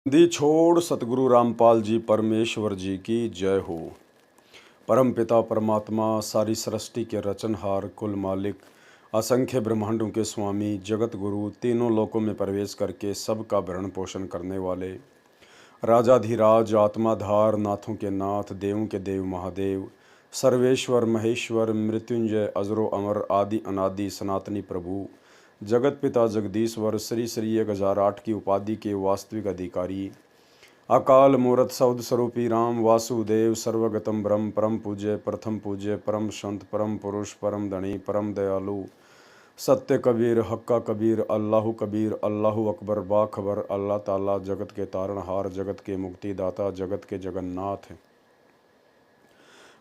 दी छोड़ सतगुरु रामपाल जी परमेश्वर जी की जय हो। परम पिता परमात्मा सारी सृष्टि के रचनहार कुल मालिक असंख्य ब्रह्मांडों के स्वामी जगत गुरु तीनों लोकों में प्रवेश करके सबका भरण पोषण करने वाले राजाधिराज आत्माधार नाथों के नाथ देवों के देव महादेव सर्वेश्वर महेश्वर मृत्युंजय अजरो अमर आदि अनादि सनातनी प्रभु जगत पिता जगदीश्वर श्री श्री 1008 की उपाधि के वास्तविक अधिकारी अकाल मूर्त सौद स्वरूपी राम वासुदेव सर्वगतम ब्रह्म परम पूज्य परम संत परम पुरुष परम धनी परम दयालु सत्य कबीर हक्का कबीर अल्लाह अकबर बाखबर अल्लाह ताला जगत के तारणहार जगत के मुक्तिदाता जगत के जगन्नाथ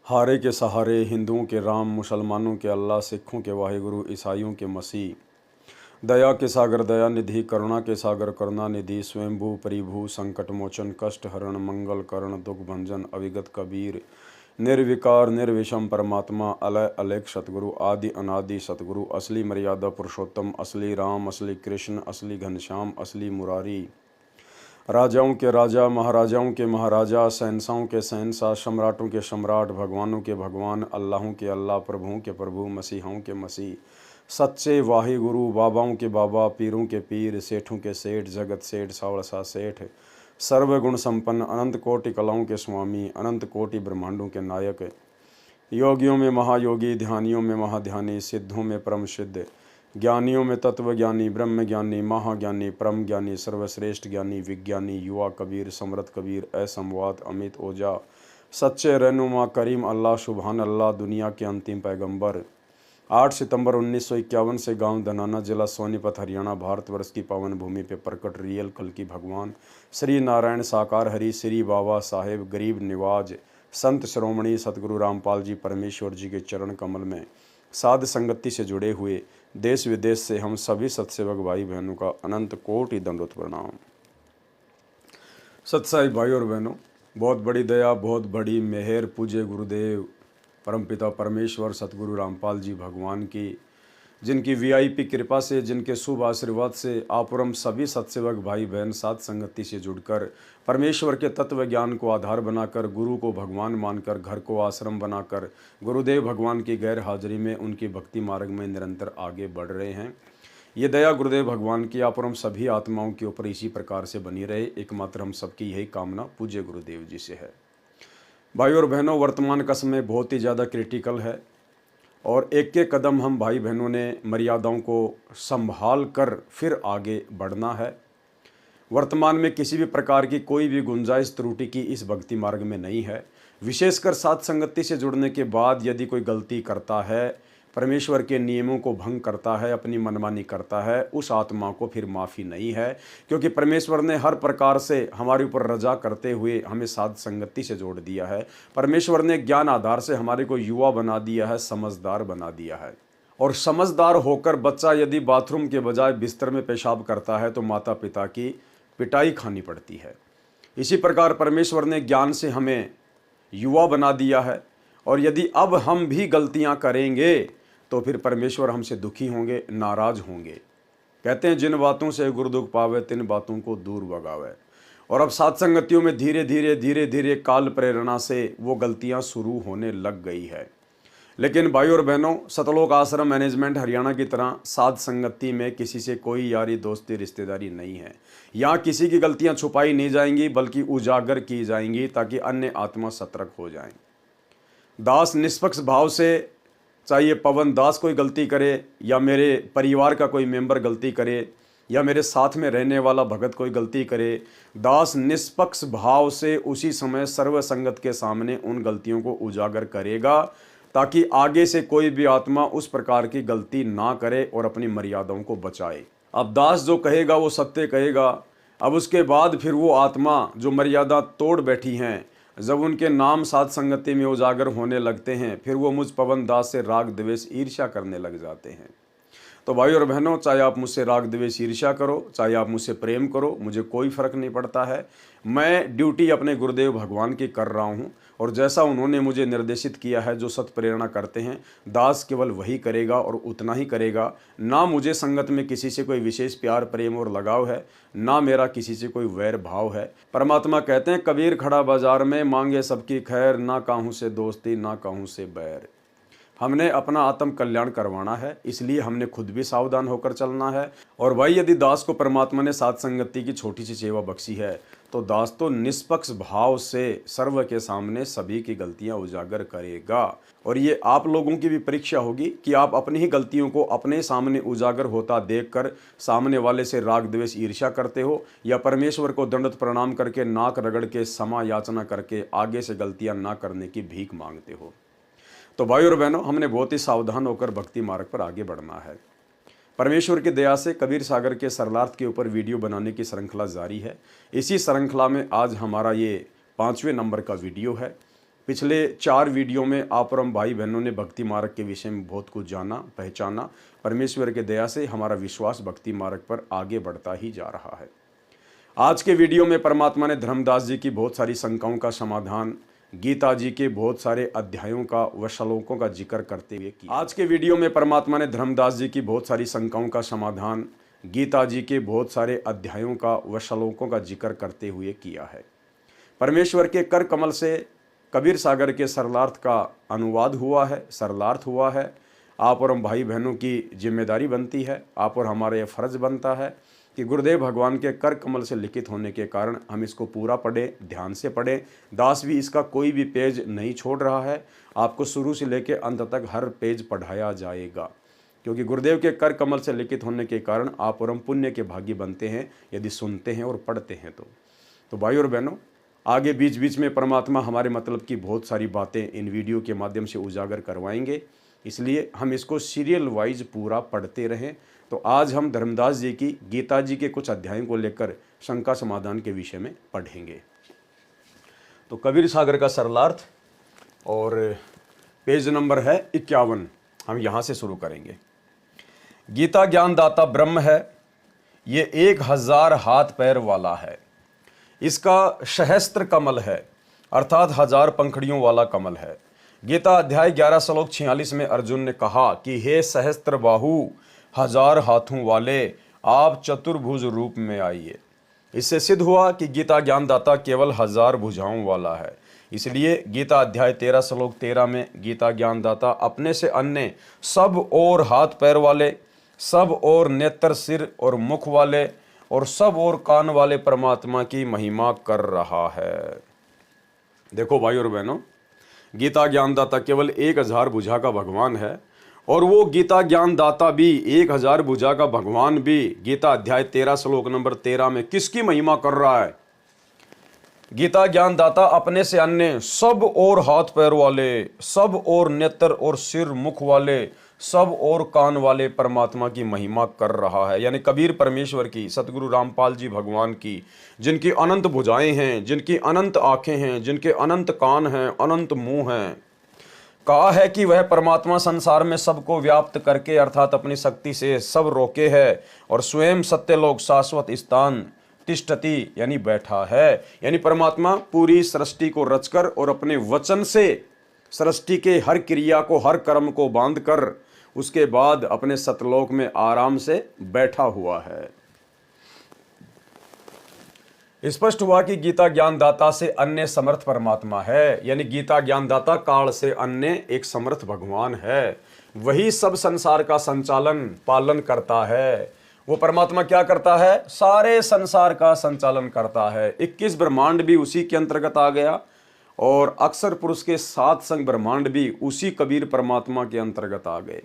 हारे के सहारे हिंदुओं के राम मुसलमानों के अल्लाह सिखों के वाहिगुरु ईसाइयों के मसीह दया के सागर दया निधि करुणा के सागर करुणा निधि स्वयंभू परिभू संकट मोचन कष्ट हरण मंगल करण दुख भंजन अविगत कबीर निर्विकार निर्विषम परमात्मा अलय अलेख सतगुरु आदि अनादि सतगुरु असली मर्यादा पुरुषोत्तम असली राम असली कृष्ण असली घनश्याम असली मुरारी राजाओं के राजा महाराजाओं के महाराजा शहंशाहों के शहंशाह सम्राटों के सम्राट भगवानों के भगवान अल्लाहों के अल्लाह प्रभुओं के प्रभु मसीहों के मसीह सच्चे वाहि गुरु बाबाओं के बाबा पीरों के पीर सेठों के सेठ जगत सेठ सावड़सा सेठ सर्वगुण संपन्न अनंत कोटि कलाओं के स्वामी अनंत कोटि ब्रह्मांडों के नायक योगियों में महायोगी ध्यानियों में महाध्यानी सिद्धों में परम सिद्ध ज्ञानियों में तत्व ज्ञानी ब्रह्म ज्ञानी महाज्ञानी परम ज्ञानी सर्वश्रेष्ठ ज्ञानी विज्ञानी युवा कबीर समृत कबीर असंवाद अमित ओझा सच्चे रहनुमा करीम अल्लाह सुबहान अल्लाह दुनिया के अंतिम पैगंबर 8 सितंबर 1951 से गांव धनाना जिला सोनीपत हरियाणा भारतवर्ष की पावन भूमि पे प्रकट रियल कल की भगवान श्री नारायण साकार हरि श्री बाबा साहेब गरीब निवाज संत श्रोमणी सतगुरु रामपाल जी परमेश्वर जी के चरण कमल में साध संगति से जुड़े हुए देश विदेश से हम सभी सत्सेवक भाई बहनों का अनंत कोटि दंडोत प्रणाम। सत्साई भाई और बहनों, बहुत बड़ी दया बहुत बड़ी मेहर पूज्य गुरुदेव परमपिता परमेश्वर सतगुरु रामपाल जी भगवान की जिनकी वीआईपी कृपा से जिनके शुभ आशीर्वाद से आप और हम सभी सत्सेवक भाई बहन साथ संगति से जुड़कर परमेश्वर के तत्व ज्ञान को आधार बनाकर गुरु को भगवान मानकर घर को आश्रम बनाकर गुरुदेव भगवान की गैर हाजिरी में उनकी भक्ति मार्ग में निरंतर आगे बढ़ रहे हैं। ये दया गुरुदेव भगवान की आप और हम सभी आत्माओं के ऊपर इसी प्रकार से बनी रहे, एकमात्र हम सबकी यही कामना पूज्य गुरुदेव जी से है। भाई और बहनों, वर्तमान का समय बहुत ही ज़्यादा क्रिटिकल है और एक एक कदम हम भाई बहनों ने मर्यादाओं को संभाल कर फिर आगे बढ़ना है। वर्तमान में किसी भी प्रकार की कोई भी गुंजाइश त्रुटि की इस भक्ति मार्ग में नहीं है। विशेषकर साथ संगति से जुड़ने के बाद यदि कोई गलती करता है, परमेश्वर के नियमों को भंग करता है, अपनी मनमानी करता है, उस आत्मा को फिर माफ़ी नहीं है, क्योंकि परमेश्वर ने हर प्रकार से हमारे ऊपर रजा करते हुए हमें साध संगति से जोड़ दिया है। परमेश्वर ने ज्ञान आधार से हमारे को युवा बना दिया है, समझदार बना दिया है। और समझदार होकर बच्चा यदि बाथरूम के बजाय बिस्तर में पेशाब करता है तो माता पिता की पिटाई खानी पड़ती है। इसी प्रकार परमेश्वर ने ज्ञान से हमें युवा बना दिया है और यदि अब हम भी गलतियां करेंगे तो फिर परमेश्वर हमसे दुखी होंगे, नाराज होंगे। कहते हैं जिन बातों से गुरु दुख पावे तिन बातों को दूर भगावे। और अब साथ संगतियों में धीरे धीरे काल प्रेरणा से वो गलतियां शुरू होने लग गई है। लेकिन भाई और बहनों, सतलोक आश्रम मैनेजमेंट हरियाणा की तरह साध संगति में किसी से कोई यारी दोस्ती रिश्तेदारी नहीं है। यहाँ किसी की गलतियाँ छुपाई नहीं जाएंगी बल्कि उजागर की जाएंगी ताकि अन्य आत्मा सतर्क हो जाएं। दास निष्पक्ष भाव से, चाहे पवन दास कोई गलती करे या मेरे परिवार का कोई मेंबर गलती करे या मेरे साथ में रहने वाला भगत कोई गलती करे, दास निष्पक्ष भाव से उसी समय सर्व संगत के सामने उन गलतियों को उजागर करेगा ताकि आगे से कोई भी आत्मा उस प्रकार की गलती ना करे और अपनी मर्यादाओं को बचाए। अब दास जो कहेगा वो सत्य कहेगा। अब उसके बाद फिर वो आत्मा जो मर्यादा तोड़ बैठी हैं, जब उनके नाम साध संगति में उजागर होने लगते हैं, फिर वो मुझ पवन दास से राग द्वेष ईर्ष्या करने लग जाते हैं। तो भाई और बहनों, चाहे आप मुझसे राग द्वेष ईर्ष्या करो, चाहे आप मुझसे प्रेम करो, मुझे कोई फ़र्क नहीं पड़ता है। मैं ड्यूटी अपने गुरुदेव भगवान की कर रहा हूँ और जैसा उन्होंने मुझे निर्देशित किया है, जो सत प्रेरणा करते हैं, दास केवल वही करेगा और उतना ही करेगा। ना मुझे संगत में किसी से कोई विशेष प्यार प्रेम और लगाव है, ना मेरा किसी से कोई वैर भाव है। परमात्मा कहते हैं, कबीर खड़ा बाजार में मांगे सबकी खैर, ना काहूँ से दोस्ती ना काहूँ से बैर। हमने अपना आत्म कल्याण करवाना है, इसलिए हमने खुद भी सावधान होकर चलना है। और भाई, यदि दास को परमात्मा ने साथ संगति की छोटी सी सेवा बख्शी है, तो दास तो निष्पक्ष भाव से सर्व के सामने सभी की गलतियां उजागर करेगा। और ये आप लोगों की भी परीक्षा होगी कि आप अपनी ही गलतियों को अपने सामने उजागर होता देखकर सामने वाले से राग द्वेष ईर्ष्या करते हो, या परमेश्वर को दंडवत प्रणाम करके नाक रगड़ के क्षमा याचना करके आगे से गलतियां ना करने की भीख मांगते हो। तो भाई और बहनों, हमने बहुत ही सावधान होकर भक्ति मार्ग पर आगे बढ़ना है। परमेश्वर की दया से कबीर सागर के सरलार्थ के ऊपर वीडियो बनाने की श्रृंखला जारी है। इसी श्रृंखला में आज हमारा ये 5वें नंबर का वीडियो है। पिछले 4 वीडियो में आप और हम भाई बहनों ने भक्ति मार्ग के विषय में बहुत कुछ जाना, पहचाना। परमेश्वर की दया से हमारा विश्वास भक्ति मार्ग पर आगे बढ़ता ही जा रहा है। आज के वीडियो में परमात्मा ने धर्मदास जी की बहुत सारी शंकाओं का समाधान, गीता जी के बहुत सारे अध्यायों का व श्लोकों का जिक्र करते हुए किया। आज के वीडियो में परमात्मा ने धर्मदास जी की बहुत सारी शंकाओं का समाधान, गीता जी के बहुत सारे अध्यायों का व श्लोकों का जिक्र करते हुए किया है। परमेश्वर के कर कमल से कबीर सागर के सरलार्थ का अनुवाद हुआ है, सरलार्थ हुआ है। आप और हम भाई बहनों की जिम्मेदारी बनती है, आप और हमारा यह फर्ज बनता है कि गुरुदेव भगवान के कर कमल से लिखित होने के कारण हम इसको पूरा पढ़ें, ध्यान से पढ़ें। दास भी इसका कोई भी पेज नहीं छोड़ रहा है, आपको शुरू से लेकर अंत तक हर पेज पढ़ाया जाएगा, क्योंकि गुरुदेव के कर कमल से लिखित होने के कारण आप और हम पुण्य के भागी बनते हैं यदि सुनते हैं और पढ़ते हैं। तो भाई और बहनों, आगे बीच बीच में परमात्मा हमारे मतलब की बहुत सारी बातें इन वीडियो के माध्यम से उजागर करवाएंगे, इसलिए हम इसको सीरियल वाइज पूरा पढ़ते रहें। तो आज हम धर्मदास जी की गीता जी के कुछ अध्यायों को लेकर शंका समाधान के विषय में पढ़ेंगे। तो कबीर सागर का सरलार्थ और पेज नंबर है 51, हम यहाँ से शुरू करेंगे। गीता ज्ञानदाता ब्रह्म है, ये 1000 हाथ पैर वाला है। इसका सहस्त्र कमल है, अर्थात 1000 पंखड़ियों वाला कमल है। गीता अध्याय 11 श्लोक 46 में अर्जुन ने कहा कि हे सहस्त्र बाहु, 1000 हाथों वाले, आप चतुर्भुज रूप में आइए। इससे सिद्ध हुआ कि गीता ज्ञानदाता केवल 1000 भुजाओं वाला है। इसलिए गीता अध्याय 13 श्लोक 13 में गीता ज्ञानदाता अपने से अन्य सब और हाथ पैर वाले, सब और नेत्र सिर और मुख वाले और सब और कान वाले परमात्मा की महिमा कर रहा है। देखो भाई और बहनों, गीता ज्ञानदाता केवल 1000 भुजा का भगवान है, और वो गीता ज्ञानदाता भी 1000 भुजा का भगवान भी गीता अध्याय 13 श्लोक नंबर 13 में किसकी महिमा कर रहा है? गीता ज्ञानदाता अपने से अन्य सब और हाथ पैर वाले, सब और नेत्र और सिर मुख वाले, सब और कान वाले परमात्मा की महिमा कर रहा है। यानी कबीर परमेश्वर की, सतगुरु रामपाल जी भगवान की, जिनकी अनंत भुजाएं हैं, जिनकी अनंत आंखें हैं, जिनके अनंत कान हैं, अनंत मुंह हैं। कहा है कि वह परमात्मा संसार में सबको व्याप्त करके अर्थात अपनी शक्ति से सब रोके है, और स्वयं सत्यलोक शाश्वत स्थान तिष्ठति यानी बैठा है। यानी परमात्मा पूरी सृष्टि को रचकर और अपने वचन से सृष्टि के हर क्रिया को, हर कर्म को बांध कर उसके बाद अपने सतलोक में आराम से बैठा हुआ है। स्पष्ट हुआ कि गीता ज्ञानदाता से अन्य समर्थ परमात्मा है। यानी गीता ज्ञानदाता काल से अन्य एक समर्थ भगवान है। वही सब संसार का संचालन पालन करता है। वो परमात्मा क्या करता है? सारे संसार का संचालन करता है। 21 ब्रह्मांड भी उसी के अंतर्गत आ गया, और अक्षर पुरुष के 7 संग ब्रह्मांड भी उसी कबीर परमात्मा के अंतर्गत आ गए।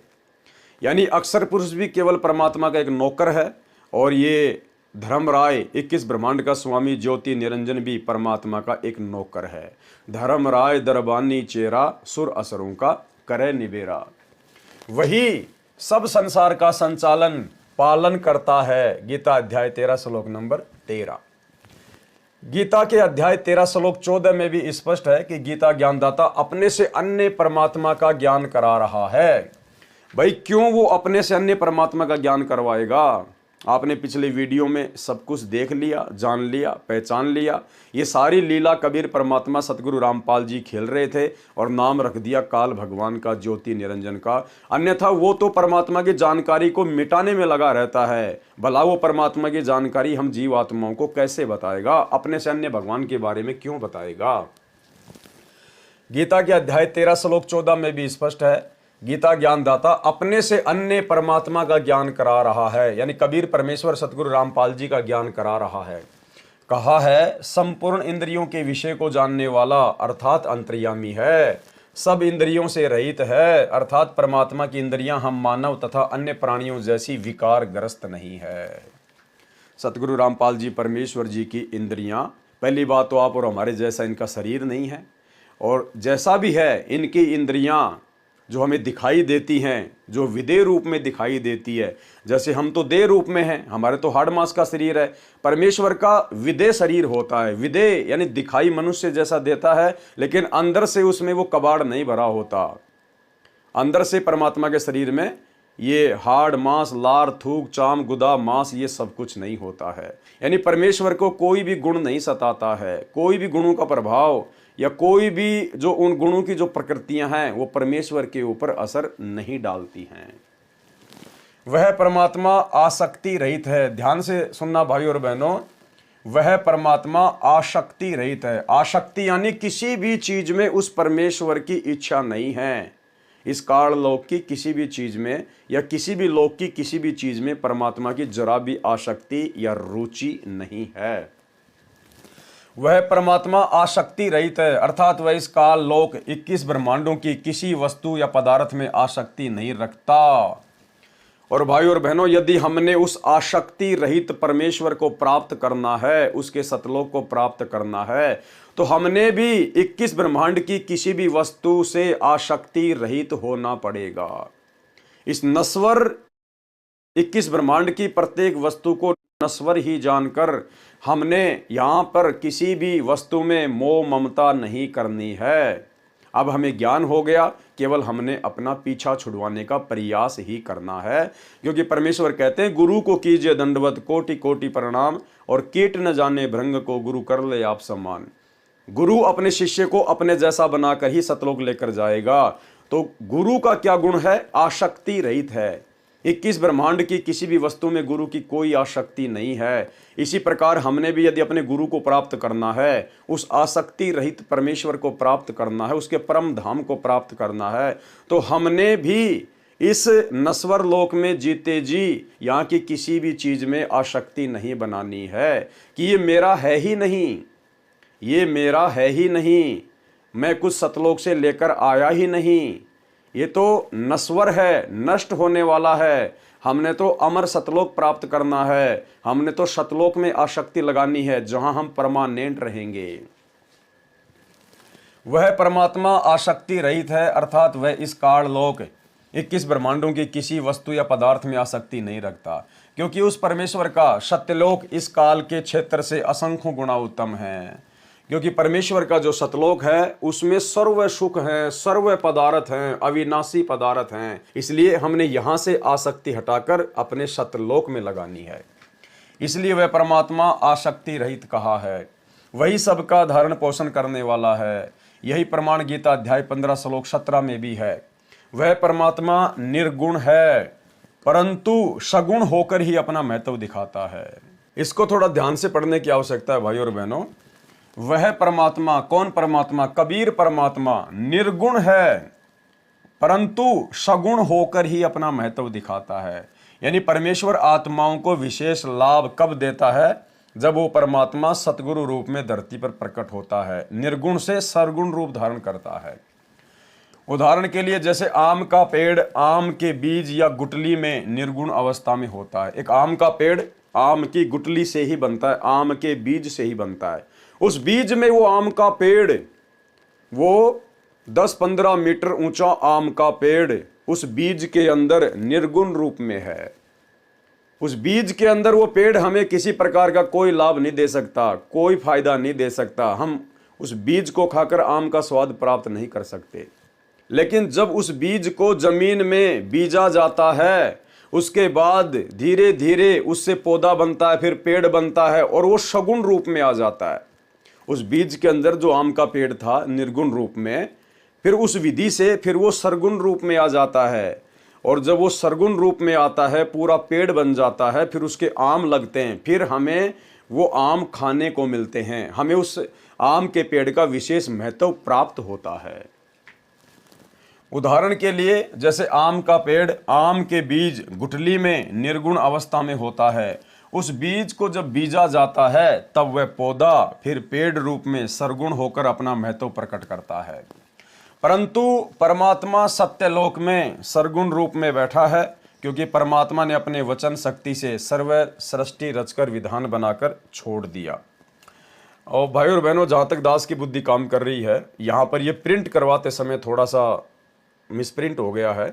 यानी अक्षर पुरुष भी केवल परमात्मा का एक नौकर है, और ये धर्मराय 21 ब्रह्मांड का स्वामी ज्योति निरंजन भी परमात्मा का एक नौकर है। धर्मराय दरबानी चेरा, सुर असरों का करे निबेरा। वही सब संसार का संचालन पालन करता है। गीता अध्याय 13 श्लोक नंबर 13। गीता के अध्याय 13 श्लोक 14 में भी स्पष्ट है कि गीता ज्ञानदाता अपने से अन्य परमात्मा का ज्ञान करा रहा है। भाई क्यों वो अपने से अन्य परमात्मा का ज्ञान करवाएगा? आपने पिछले वीडियो में सब कुछ देख लिया, जान लिया, पहचान लिया। ये सारी लीला कबीर परमात्मा सतगुरु रामपाल जी खेल रहे थे और नाम रख दिया काल भगवान का, ज्योति निरंजन का। अन्यथा वो तो परमात्मा की जानकारी को मिटाने में लगा रहता है। भला वो परमात्मा की जानकारी हम जीव आत्माओं को कैसे बताएगा? अपने से अन्य भगवान के बारे में क्यों बताएगा? गीता के अध्याय 13 श्लोक 14 में भी स्पष्ट है, गीता ज्ञानदाता अपने से अन्य परमात्मा का ज्ञान करा रहा है, यानी कबीर परमेश्वर सतगुरु रामपाल जी का ज्ञान करा रहा है। कहा है संपूर्ण इंद्रियों के विषय को जानने वाला अर्थात अंतर्यामी है, सब इंद्रियों से रहित है, अर्थात परमात्मा की इंद्रियां हम मानव तथा अन्य प्राणियों जैसी विकार ग्रस्त नहीं है। सतगुरु रामपाल जी परमेश्वर जी की इंद्रियां, पहली बात तो आप और हमारे जैसा इनका शरीर नहीं है, और जैसा भी है इनकी इंद्रियां जो हमें दिखाई देती हैं, जो विदेह रूप में दिखाई देती है, जैसे हम तो देह रूप में हैं, हमारे तो हाड़ मांस का शरीर है, परमेश्वर का विदेह शरीर होता है। विदेह यानी दिखाई मनुष्य जैसा देता है, लेकिन अंदर से उसमें वो कबाड़ नहीं भरा होता। अंदर से परमात्मा के शरीर में ये हाड़ मांस, लार, थूक, चाम, गुदा, मांस, ये सब कुछ नहीं होता है। यानी परमेश्वर को कोई भी गुण नहीं सताता है, कोई भी गुणों का प्रभाव या कोई भी जो उन गुणों की जो प्रकृतियां हैं वो परमेश्वर के ऊपर असर नहीं डालती हैं। वह परमात्मा आसक्ति रहित है। ध्यान से सुनना भाई और बहनों, वह परमात्मा आसक्ति रहित है। आसक्ति यानी किसी भी चीज में उस परमेश्वर की इच्छा नहीं है। इस काल लोक की किसी भी चीज में या किसी भी लोक की किसी भी चीज में परमात्मा की जरा भी आसक्ति या रुचि नहीं है। वह परमात्मा आसक्ति रहित है, अर्थात वह इस काल लोक 21 ब्रह्मांडों की किसी वस्तु या पदार्थ में आसक्ति नहीं रखता। और भाई और बहनों, यदि हमने उस आसक्ति रहित परमेश्वर को प्राप्त करना है, उसके सतलोक को प्राप्त करना है, तो हमने भी 21 ब्रह्मांड की किसी भी वस्तु से आसक्ति रहित होना पड़ेगा। इस नश्वर 21 ब्रह्मांड की प्रत्येक वस्तु को नश्वर ही जानकर हमने यहाँ पर किसी भी वस्तु में मोह ममता नहीं करनी है। अब हमें ज्ञान हो गया, केवल हमने अपना पीछा छुड़वाने का प्रयास ही करना है। क्योंकि परमेश्वर कहते हैं गुरु को कीजिए दंडवत कोटि कोटि प्रणाम, और कीट न जाने भृंग को गुरु कर ले आप सम्मान। गुरु अपने शिष्य को अपने जैसा बनाकर ही सतलोक लेकर जाएगा। तो गुरु का क्या गुण है? आसक्ति रहित है। 21 ब्रह्मांड की किसी भी वस्तु में गुरु की कोई आसक्ति नहीं है। इसी प्रकार हमने भी यदि अपने गुरु को प्राप्त करना है, उस आसक्ति रहित परमेश्वर को प्राप्त करना है, उसके परम धाम को प्राप्त करना है, तो हमने भी इस नश्वर लोक में जीते जी यहाँ की किसी भी चीज में आसक्ति नहीं बनानी है कि ये मेरा है ही नहीं, ये मेरा है ही नहीं, मैं कुछ सतलोक से लेकर आया ही नहीं, ये तो नश्वर है, नष्ट होने वाला है। हमने तो अमर सतलोक प्राप्त करना है, हमने तो सतलोक में आसक्ति लगानी है जहां हम परमानेंट रहेंगे। वह परमात्मा आसक्ति रहित है, अर्थात वह इस काल लोक 21 ब्रह्मांडों की किसी वस्तु या पदार्थ में आसक्ति नहीं रखता, क्योंकि उस परमेश्वर का सत्यलोक इस काल के क्षेत्र से असंख्यों गुना उत्तम है। क्योंकि परमेश्वर का जो सतलोक है उसमें सर्व सुख है, सर्व पदार्थ हैं, अविनाशी पदार्थ हैं। इसलिए हमने यहाँ से आसक्ति हटाकर अपने सतलोक में लगानी है। इसलिए वह परमात्मा आसक्ति रहित कहा है। वही सबका धारण पोषण करने वाला है। यही प्रमाण गीता अध्याय 15 श्लोक 17 में भी है। वह परमात्मा निर्गुण है, परंतु सगुण होकर ही अपना महत्व दिखाता है। इसको थोड़ा ध्यान से पढ़ने की आवश्यकता है भाई और बहनों। वह परमात्मा, कौन परमात्मा? कबीर परमात्मा निर्गुण है, परंतु सगुण होकर ही अपना महत्व दिखाता है। यानी परमेश्वर आत्माओं को विशेष लाभ कब देता है? जब वो परमात्मा सतगुरु रूप में धरती पर प्रकट होता है, निर्गुण से सरगुण रूप धारण करता है। उदाहरण के लिए जैसे आम का पेड़ आम के बीज या गुटली में निर्गुण अवस्था में होता है। एक आम का पेड़ आम की गुटली से ही बनता है, आम के बीज से ही बनता है। उस बीज में वो आम का पेड़, वो 10-15 मीटर ऊंचा आम का पेड़ उस बीज के अंदर निर्गुण रूप में है। उस बीज के अंदर वो पेड़ हमें किसी प्रकार का कोई लाभ नहीं दे सकता, कोई फायदा नहीं दे सकता। हम उस बीज को खाकर आम का स्वाद प्राप्त नहीं कर सकते। लेकिन जब उस बीज को जमीन में बीजा जाता है, उसके बाद धीरे धीरे उससे पौधा बनता है, फिर पेड़ बनता है और वो सगुण रूप में आ जाता है। उस बीज के अंदर जो आम का पेड़ था निर्गुण रूप में, फिर उस विधि से फिर वो सरगुण रूप में आ जाता है, और जब वो सरगुण रूप में आता है पूरा पेड़ बन जाता है, फिर उसके आम लगते हैं, फिर हमें वो आम खाने को मिलते हैं, हमें उस आम के पेड़ का विशेष महत्व प्राप्त होता है। उदाहरण के लिए जैसे आम का पेड़, आम के बीज गुठली में निर्गुण अवस्था में होता है, उस बीज को जब बीजा जाता है तब वह पौधा फिर पेड़ रूप में सरगुण होकर अपना महत्व प्रकट करता है। परंतु परमात्मा सत्यलोक में सरगुण रूप में बैठा है, क्योंकि परमात्मा ने अपने वचन शक्ति से सर्व सृष्टि रचकर विधान बनाकर छोड़ दिया। और भाई और बहनों, जहाँ तक दास की बुद्धि काम कर रही है, यहाँ पर ये प्रिंट करवाते समय थोड़ा सा मिसप्रिंट हो गया है।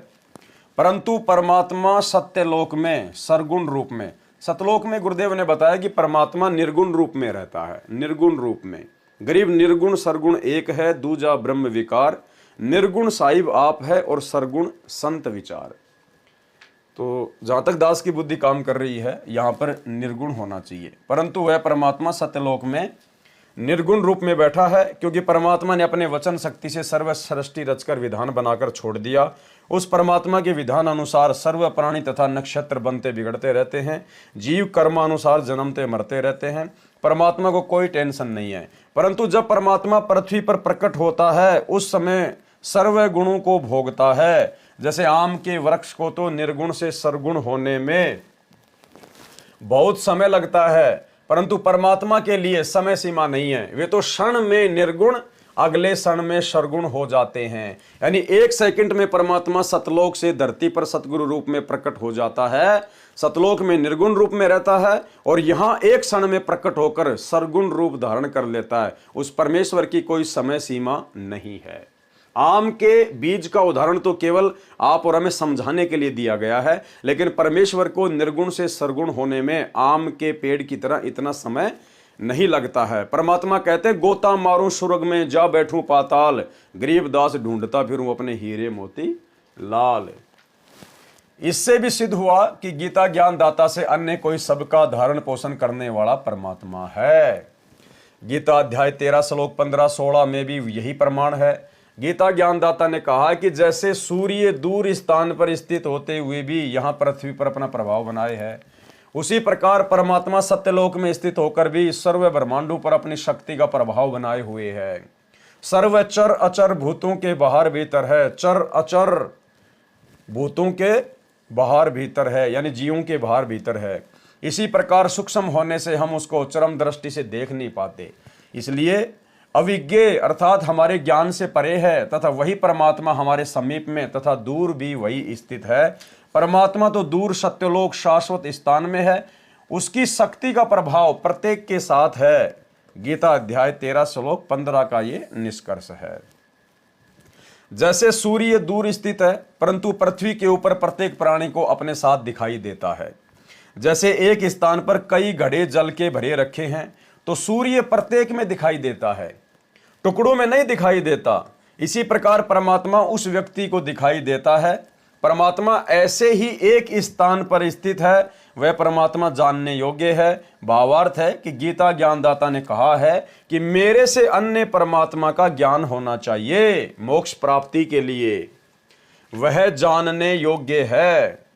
परंतु परमात्मा सत्यलोक में सरगुण रूप में, सतलोक में गुरुदेव ने बताया कि परमात्मा निर्गुण रूप में रहता है। निर्गुण रूप में गरीब निर्गुण सरगुण एक है, दूजा ब्रह्म विकार, निर्गुण साहिब आप है और सरगुण संत विचार। तो जहाँ तक दास की बुद्धि काम कर रही है, यहाँ पर निर्गुण होना चाहिए, परंतु वह परमात्मा सत्यलोक में निर्गुण रूप में बैठा है, क्योंकि परमात्मा ने अपने वचन शक्ति से सर्व सृष्टि रचकर विधान बनाकर छोड़ दिया। उस परमात्मा के विधान अनुसार सर्व प्राणी तथा नक्षत्र बनते बिगड़ते रहते हैं, जीव कर्मानुसार जन्मते मरते रहते हैं। परमात्मा को कोई टेंशन नहीं है। परंतु जब परमात्मा पृथ्वी पर प्रकट होता है, उस समय सर्व गुणों को भोगता है। जैसे आम के वृक्ष को तो निर्गुण से सरगुण होने में बहुत समय लगता है, परंतु परमात्मा के लिए समय सीमा नहीं है। वे तो क्षण में निर्गुण, अगले क्षण में सरगुण हो जाते हैं। यानी 1 सेकंड में परमात्मा सतलोक से धरती पर सतगुरु रूप में प्रकट हो जाता है, सतलोक में निर्गुण रूप में रहता है, और यहाँ 1 क्षण में प्रकट होकर सरगुण रूप धारण कर लेता है। उस परमेश्वर की कोई समय सीमा नहीं है। आम के बीज का उदाहरण तो केवल आप और हमें समझाने के लिए दिया गया है, लेकिन परमेश्वर को निर्गुण से सरगुण होने में आम के पेड़ की तरह इतना समय नहीं लगता है। परमात्मा कहते हैं, गोता मारूं सुर्ग में जा बैठूं पाताल, गरीब दास ढूंढता फिरूं अपने हीरे मोती लाल। इससे भी सिद्ध हुआ कि गीता ज्ञान दाता से अन्य कोई सबका धारण पोषण करने वाला परमात्मा है। गीता अध्याय 13 श्लोक 15-16 में भी यही प्रमाण है। गीता ज्ञानदाता ने कहा कि जैसे सूर्य दूर स्थान पर स्थित होते हुए भी यहाँ पृथ्वी पर अपना प्रभाव बनाए है, उसी प्रकार परमात्मा सत्यलोक में स्थित होकर भी सर्व ब्रह्मांडों पर अपनी शक्ति का प्रभाव बनाए हुए है। सर्व चर अचर भूतों के बाहर भीतर है, चर अचर भूतों के बाहर भीतर है, यानी जीवों के बाहर भीतर है। इसी प्रकार सूक्ष्म होने से हम उसको चरम दृष्टि से देख नहीं पाते, इसलिए अविज्ञ अर्थात हमारे ज्ञान से परे है, तथा वही परमात्मा हमारे समीप में तथा दूर भी वही स्थित है। परमात्मा तो दूर सत्यलोक शाश्वत स्थान में है, उसकी शक्ति का प्रभाव प्रत्येक के साथ है। गीता अध्याय 13 श्लोक 15 का ये निष्कर्ष है। जैसे सूर्य दूर स्थित है, परंतु पृथ्वी के ऊपर प्रत्येक प्राणी को अपने साथ दिखाई देता है। जैसे एक स्थान पर कई घड़े जल के भरे रखे हैं, तो सूर्य प्रत्येक में दिखाई देता है, टुकड़ों में नहीं दिखाई देता। इसी प्रकार परमात्मा उस व्यक्ति को दिखाई देता है। परमात्मा ऐसे ही एक स्थान पर स्थित है, वह परमात्मा जानने योग्य है। भावार्थ है कि गीता ज्ञानदाता ने कहा है कि मेरे से अन्य परमात्मा का ज्ञान होना चाहिए मोक्ष प्राप्ति के लिए, वह जानने योग्य है।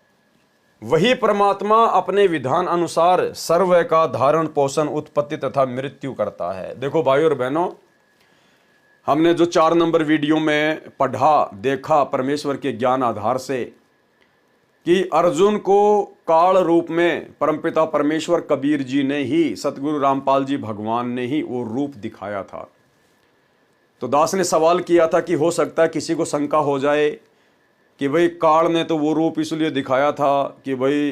वही परमात्मा अपने विधान अनुसार सर्व का धारण पोषण उत्पत्ति तथा मृत्यु करता है। देखो भाइयों और बहनों, हमने जो 4 नंबर वीडियो में पढ़ा देखा परमेश्वर के ज्ञान आधार से, कि अर्जुन को काल रूप में परमपिता परमेश्वर कबीर जी ने ही, सतगुरु रामपाल जी भगवान ने ही वो रूप दिखाया था। तो दास ने सवाल किया था कि हो सकता है किसी को शंका हो जाए कि भाई काल ने तो वो रूप इसलिए दिखाया था कि भाई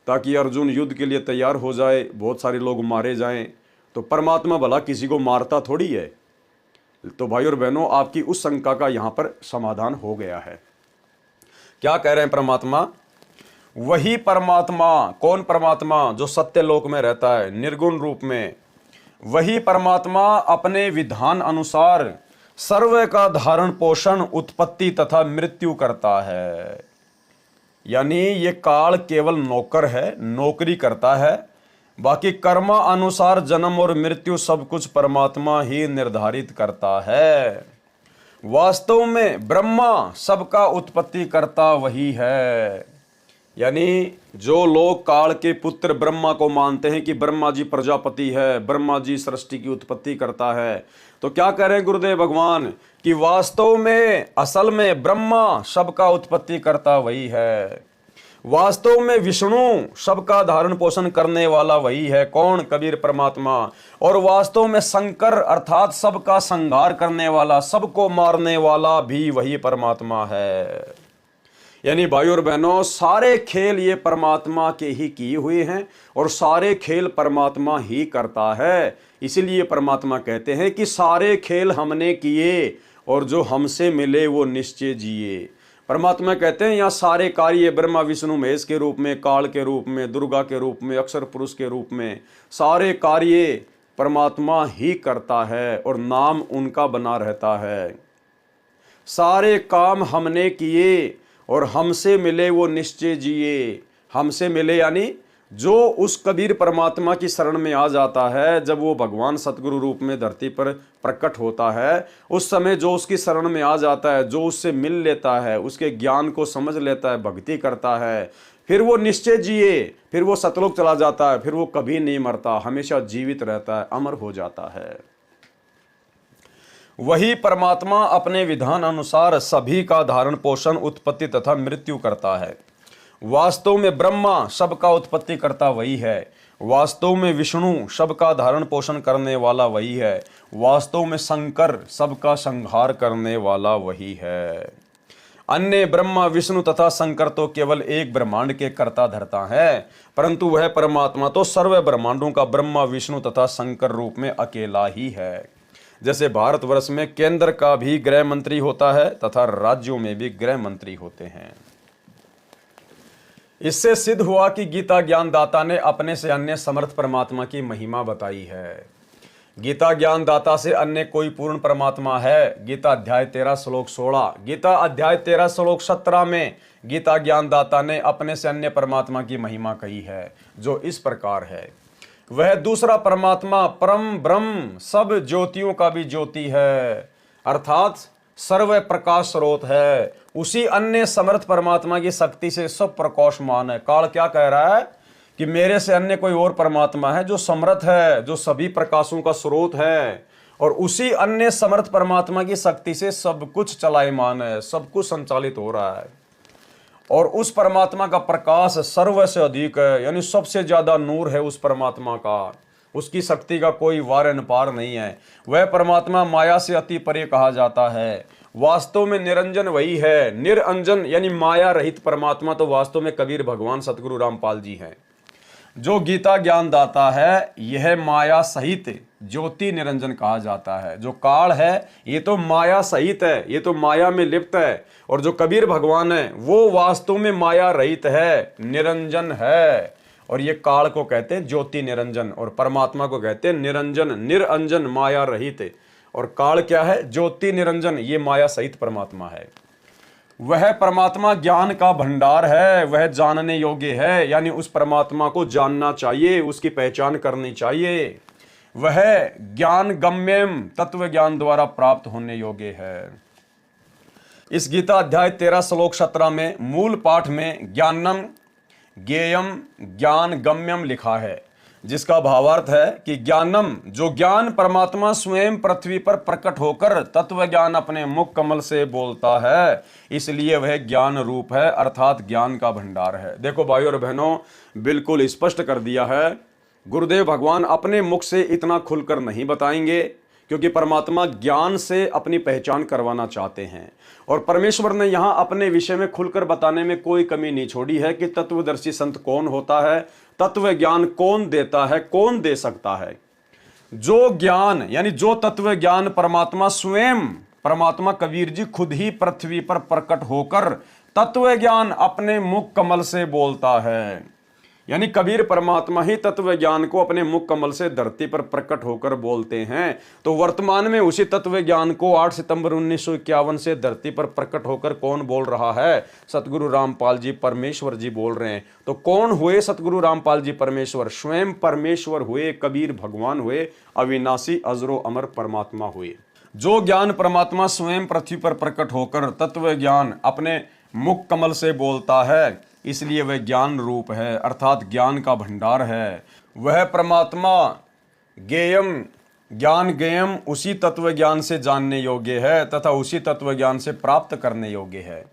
ताकि अर्जुन युद्ध के लिए तैयार हो जाए, बहुत सारे लोग मारे जाएं, तो परमात्मा भला किसी को मारता थोड़ी है। तो भाई और बहनों, आपकी उस शंका का यहाँ पर समाधान हो गया है। क्या कह रहे हैं परमात्मा? वही परमात्मा, कौन परमात्मा? जो सत्यलोक में रहता है निर्गुण रूप में। वही परमात्मा अपने विधान अनुसार सर्व का धारण पोषण उत्पत्ति तथा मृत्यु करता है। यानी ये काल केवल नौकर है, नौकरी करता है, बाकी कर्म अनुसार जन्म और मृत्यु सब कुछ परमात्मा ही निर्धारित करता है। वास्तव में ब्रह्मा सबका उत्पत्ति करता वही है। यानी जो लोग काल के पुत्र ब्रह्मा को मानते हैं कि ब्रह्मा जी प्रजापति है, ब्रह्मा जी सृष्टि की उत्पत्ति करता है, तो क्या कह रहे हैं गुरुदेव भगवान कि वास्तव में असल में ब्रह्मा सबका उत्पत्ति करता वही है। वास्तव में विष्णु सबका धारण पोषण करने वाला वही है। कौन? कबीर परमात्मा। और वास्तव में शंकर अर्थात सबका संहार करने वाला, सबको मारने वाला भी वही परमात्मा है। यानी भाइयों और बहनों, सारे खेल ये परमात्मा के ही किए हुए हैं और सारे खेल परमात्मा ही करता है। इसीलिए परमात्मा कहते हैं कि सारे खेल हमने किए और जो हमसे मिले वो निश्चय जिए। परमात्मा कहते हैं यहाँ सारे कार्य ब्रह्मा विष्णु महेश के रूप में, काल के रूप में, दुर्गा के रूप में, अक्षर पुरुष के रूप में, सारे कार्य परमात्मा ही करता है और नाम उनका बना रहता है। सारे काम हमने किए और हमसे मिले वो निश्चय जिए। हमसे मिले यानी जो उस कबीर परमात्मा की शरण में आ जाता है, जब वो भगवान सतगुरु रूप में धरती पर प्रकट होता है, उस समय जो उसकी शरण में आ जाता है, जो उससे मिल लेता है, उसके ज्ञान को समझ लेता है, भक्ति करता है, फिर वो निश्चय जिए, फिर वो सतलोक चला जाता है, फिर वो कभी नहीं मरता, हमेशा जीवित रहता है, अमर हो जाता है। वही परमात्मा अपने विधान अनुसार सभी का धारण पोषण उत्पत्ति तथा मृत्यु करता है। वास्तव में ब्रह्मा सबका उत्पत्ति करता वही है। वास्तव में विष्णु सबका धारण पोषण करने वाला वही है। वास्तव में शंकर सबका संहार करने वाला वही है। अन्य ब्रह्मा विष्णु तथा शंकर तो केवल एक ब्रह्मांड के कर्ता धर्ता है, परंतु वह परमात्मा तो सर्व ब्रह्मांडों का ब्रह्मा विष्णु तथा शंकर रूप में अकेला ही है। जैसे भारतवर्ष में केंद्र का भी गृह मंत्री होता है तथा राज्यों में भी गृह मंत्री होते हैं। इससे सिद्ध हुआ कि गीता ज्ञानदाता ने अपने से अन्य समर्थ परमात्मा की महिमा बताई है। गीता ज्ञानदाता से अन्य कोई पूर्ण परमात्मा है? गीता अध्याय 13 श्लोक 16, गीता अध्याय 13 श्लोक 17 में गीता ज्ञानदाता ने अपने से अन्य परमात्मा की महिमा कही है, जो इस प्रकार है। वह दूसरा परमात्मा परम ब्रह्म सब ज्योतियों का भी ज्योति है, अर्थात सर्व प्रकाश स्रोत है। उसी अन्य समर्थ परमात्मा की शक्ति से सब प्रकाशमान है। काल क्या कह रहा है कि मेरे से अन्य कोई और परमात्मा है जो समर्थ है, जो सभी प्रकाशों का स्रोत है, और उसी अन्य समर्थ परमात्मा की शक्ति से सब कुछ चलायमान है, सब कुछ संचालित हो रहा है। और उस परमात्मा का प्रकाश सर्व से अधिक है, यानी सबसे ज्यादा नूर है उस परमात्मा का। उसकी शक्ति का कोई वार पार नहीं है। वह परमात्मा माया से अति परे कहा जाता है। वास्तव में निरंजन वही है। निरंजन यानी माया रहित परमात्मा तो वास्तव में कबीर भगवान सतगुरु रामपाल जी हैं। जो गीता ज्ञानदाता है यह माया सहित ज्योति निरंजन कहा जाता है। जो काल है ये तो माया सहित है, ये तो माया में लिप्त है, और जो कबीर भगवान है वो वास्तव में माया रहित है, निरंजन है। और ये काल को कहते हैं ज्योति निरंजन, और परमात्मा को कहते हैं निरंजन, निरंजन माया रहित। और काल क्या है? ज्योति निरंजन, ये माया सहित परमात्मा है। वह परमात्मा ज्ञान का भंडार है, वह जानने योग्य है, यानी उस परमात्मा को जानना चाहिए, उसकी पहचान करनी चाहिए। वह ज्ञान गम्यम तत्व ज्ञान द्वारा प्राप्त होने योग्य है। इस गीता अध्याय 13 श्लोक 17 में मूल पाठ में ज्ञानम ज्ञेयम ज्ञान गम्यम लिखा है, जिसका भावार्थ है कि ज्ञानम जो ज्ञान परमात्मा स्वयं पृथ्वी पर प्रकट होकर तत्व ज्ञान अपने मुख कमल से बोलता है, इसलिए वह ज्ञान रूप है, अर्थात ज्ञान का भंडार है। देखो भाइयों और बहनों, बिल्कुल स्पष्ट कर दिया है। गुरुदेव भगवान अपने मुख से इतना खुलकर नहीं बताएंगे, क्योंकि परमात्मा ज्ञान से अपनी पहचान करवाना चाहते हैं। और परमेश्वर ने यहाँ अपने विषय में खुलकर बताने में कोई कमी नहीं छोड़ी है कि तत्वदर्शी संत कौन होता है, तत्व ज्ञान कौन देता है, कौन दे सकता है। जो ज्ञान यानी जो तत्व ज्ञान परमात्मा स्वयं, परमात्मा कबीर जी खुद ही पृथ्वी पर प्रकट होकर तत्व ज्ञान अपने मुख कमल से बोलता है, यानी कबीर परमात्मा ही तत्व ज्ञान को अपने मुख कमल से धरती पर प्रकट होकर बोलते हैं। तो वर्तमान में उसी तत्व ज्ञान को 8 सितंबर 1951 से धरती पर प्रकट होकर कौन बोल रहा है? सतगुरु रामपाल जी परमेश्वर जी बोल रहे हैं। तो कौन हुए सतगुरु रामपाल जी परमेश्वर? स्वयं परमेश्वर हुए, कबीर भगवान हुए, अविनाशी अजरो अमर परमात्मा हुए। जो ज्ञान परमात्मा स्वयं पृथ्वी पर प्रकट होकर तत्व ज्ञान अपने मुख कमल से बोलता है, इसलिए वह ज्ञान रूप है, अर्थात ज्ञान का भंडार है। वह परमात्मा ज्ञेयम, ज्ञान ज्ञेयम उसी तत्व ज्ञान से जानने योग्य है तथा उसी तत्व ज्ञान से प्राप्त करने योग्य है।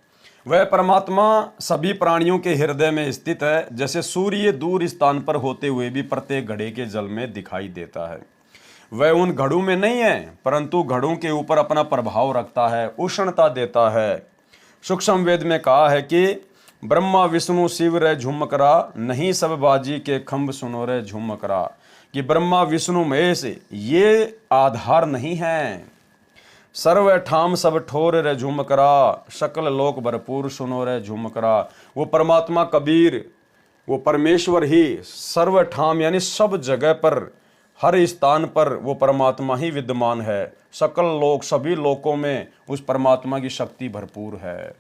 वह परमात्मा सभी प्राणियों के हृदय में स्थित है, जैसे सूर्य दूर स्थान पर होते हुए भी प्रत्येक घड़े के जल में दिखाई देता है। वह उन घड़ों में नहीं है, परंतु घड़ों के ऊपर अपना प्रभाव रखता है, उष्णता देता है। सूक्ष्म वेद में कहा है कि ब्रह्मा विष्णु शिव रे झुमकरा, नहीं सब बाजी के खंभ सुनो रे झुमकरा। कि ब्रह्मा विष्णु महेश ये आधार नहीं है, सर्व ठाम सब ठोर रे झुमकरा, सकल लोक भरपूर सुनो रे झुमकरा। वो परमात्मा कबीर, वो परमेश्वर ही सर्व ठाम यानी सब जगह पर, हर स्थान पर वो परमात्मा ही विद्यमान है। सकल लोक, सभी लोकों में उस परमात्मा की शक्ति भरपूर है।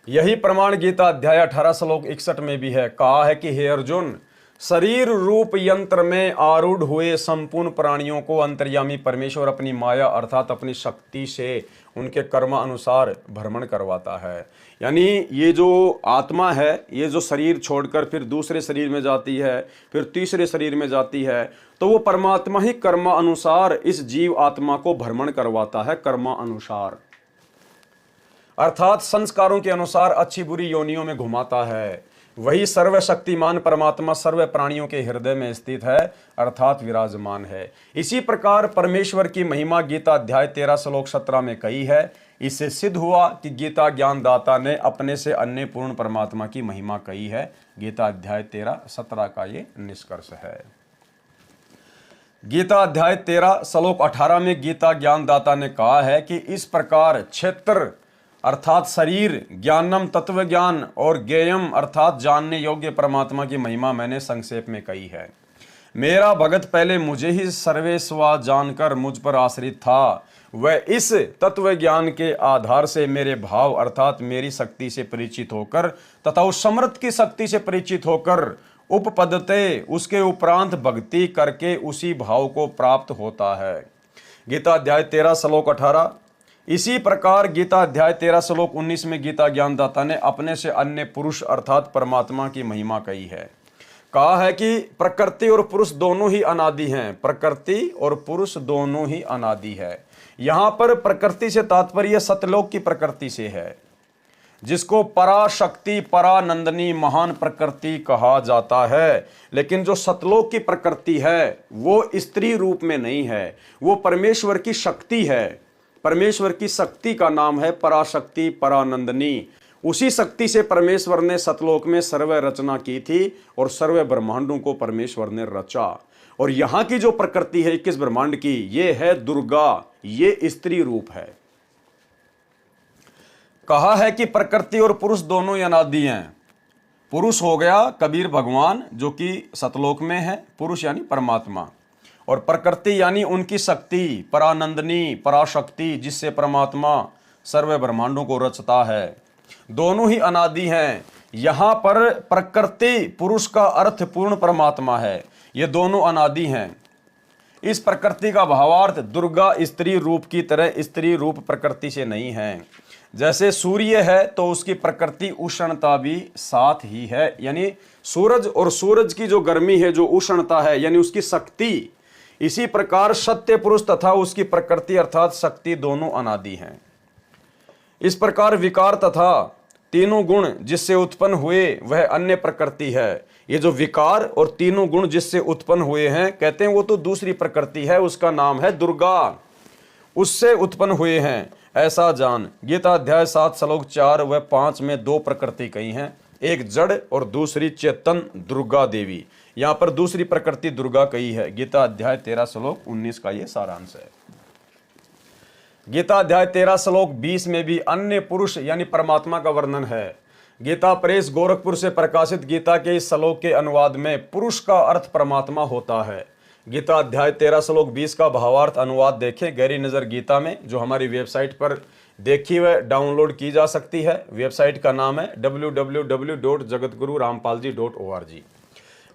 यही प्रमाण गीता अध्याय 18 श्लोक 61 में भी है। कहा है कि हे अर्जुन, शरीर रूप यंत्र में आरूढ़ हुए संपूर्ण प्राणियों को अंतर्यामी परमेश्वर अपनी माया अर्थात अपनी शक्ति से उनके कर्म अनुसार भ्रमण करवाता है। यानी ये जो आत्मा है, ये जो शरीर छोड़कर फिर दूसरे शरीर में जाती है, फिर तीसरे शरीर में जाती है, तो वो परमात्मा ही कर्म अनुसार इस जीव आत्मा को भ्रमण करवाता है, कर्म अनुसार अर्थात संस्कारों के अनुसार अच्छी बुरी योनियों में घुमाता है। वही सर्वशक्तिमान परमात्मा सर्व प्राणियों के हृदय में स्थित है, अर्थात विराजमान है। इसी प्रकार परमेश्वर की महिमा गीता अध्याय 13 श्लोक 17 में कही है। इससे सिद्ध हुआ कि गीता ज्ञानदाता ने अपने से अन्य पूर्ण परमात्मा की महिमा कही है। गीता अध्याय 13-17 का ये निष्कर्ष है। गीता अध्याय 13 श्लोक 18 में गीता ज्ञानदाता ने कहा है कि इस प्रकार क्षेत्र अर्थात शरीर, ज्ञानम तत्व ज्ञान और ज्ञेयम अर्थात जानने योग्य परमात्मा की महिमा मैंने संक्षेप में कही है। मेरा भगत पहले मुझे ही सर्वेस्वा जानकर मुझ पर आश्रित था, वह इस तत्व ज्ञान के आधार से मेरे भाव अर्थात मेरी शक्ति से परिचित होकर तथा उस समर्थ की शक्ति से परिचित होकर उपपदते उसके उपरांत भक्ति करके उसी भाव को प्राप्त होता है। गीता अध्याय 13 श्लोक 18। इसी प्रकार गीता अध्याय 13 श्लोक 19 में गीता ज्ञानदाता ने अपने से अन्य पुरुष अर्थात परमात्मा की महिमा कही है। कहा है कि प्रकृति और पुरुष दोनों ही अनादि हैं, प्रकृति और पुरुष दोनों ही अनादि है। यहाँ पर प्रकृति से तात्पर्य सतलोक की प्रकृति से है, जिसको पराशक्ति परानंदनी महान प्रकृति कहा जाता है। लेकिन जो सतलोक की प्रकृति है वो स्त्री रूप में नहीं है, वो परमेश्वर की शक्ति है। परमेश्वर की शक्ति का नाम है पराशक्ति परानंदनी। उसी शक्ति से परमेश्वर ने सतलोक में सर्व रचना की थी और सर्व ब्रह्मांडों को परमेश्वर ने रचा। और यहाँ की जो प्रकृति है 21 ब्रह्मांड की, ये है दुर्गा, ये स्त्री रूप है। कहा है कि प्रकृति और पुरुष दोनों ही अनादि हैं। पुरुष हो गया कबीर भगवान जो कि सतलोक में है, पुरुष यानी परमात्मा, और प्रकृति यानी उनकी शक्ति परानंदनी पराशक्ति जिससे परमात्मा सर्व ब्रह्मांडों को रचता है। दोनों ही अनादि हैं। यहाँ पर प्रकृति पुरुष का अर्थ पूर्ण परमात्मा है, ये दोनों अनादि हैं। इस प्रकृति का भावार्थ दुर्गा स्त्री रूप की तरह स्त्री रूप प्रकृति से नहीं है। जैसे सूर्य है तो उसकी प्रकृति उष्णता भी साथ ही है, यानी सूरज और सूरज की जो गर्मी है, जो उष्णता है यानी उसकी शक्ति। इसी प्रकार सत्य पुरुष तथा उसकी प्रकृति अर्थात शक्ति दोनों अनादि हैं। इस प्रकार विकार तथा तीनों गुण जिससे उत्पन्न हुए वह अन्य प्रकृति है। ये जो विकार और तीनों गुण जिससे उत्पन्न हुए हैं, कहते हैं वो तो दूसरी प्रकृति है, उसका नाम है दुर्गा, उससे उत्पन्न हुए हैं, ऐसा जान। गीता अध्याय 7 श्लोक 4 व 5 में 2 प्रकृति कही हैं, एक जड़ और दूसरी चेतन दुर्गा देवी। यहाँ पर दूसरी प्रकृति दुर्गा कही है। गीता अध्याय 13 श्लोक 19 का ये सारांश है। गीता अध्याय 13 श्लोक 20 में भी अन्य पुरुष यानी परमात्मा का वर्णन है। गीता प्रेस गोरखपुर से प्रकाशित गीता के इस श्लोक के अनुवाद में पुरुष का अर्थ परमात्मा होता है। गीता अध्याय 13 श्लोक 20 का भावार्थ अनुवाद देखें गहरी नजर गीता में, जो हमारी वेबसाइट पर देखी व डाउनलोड की जा सकती है। वेबसाइट का नाम है www.jagatgururampalji.org।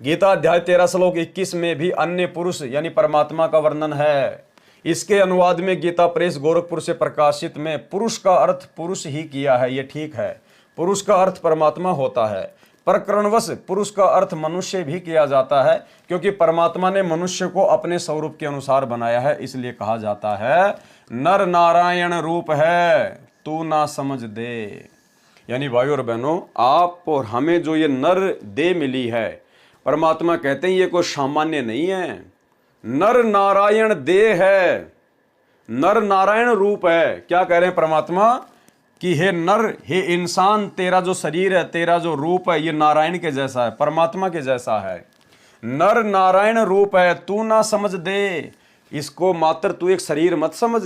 गीता अध्याय 13 श्लोक 21 में भी अन्य पुरुष यानी परमात्मा का वर्णन है। इसके अनुवाद में गीता प्रेस गोरखपुर से प्रकाशित में पुरुष का अर्थ पुरुष ही किया है। ये ठीक है, पुरुष का अर्थ परमात्मा होता है। प्रकरणवश पुरुष का अर्थ मनुष्य भी किया जाता है, क्योंकि परमात्मा ने मनुष्य को अपने स्वरूप के अनुसार बनाया है। इसलिए कहा जाता है नर नारायण रूप है तू ना समझ दे। यानी भाइयों और बहनों, आप और हमें जो ये नर दे मिली है, परमात्मा कहते हैं ये कोई सामान्य नहीं है, नर नारायण दे है, नर नारायण रूप है। क्या कह रहे हैं परमात्मा कि हे नर, हे इंसान, तेरा जो शरीर है, तेरा जो रूप है, ये नारायण के जैसा है, परमात्मा के जैसा है। नर नारायण रूप है तू ना समझ दे। इसको मात्र तू एक शरीर मत समझ,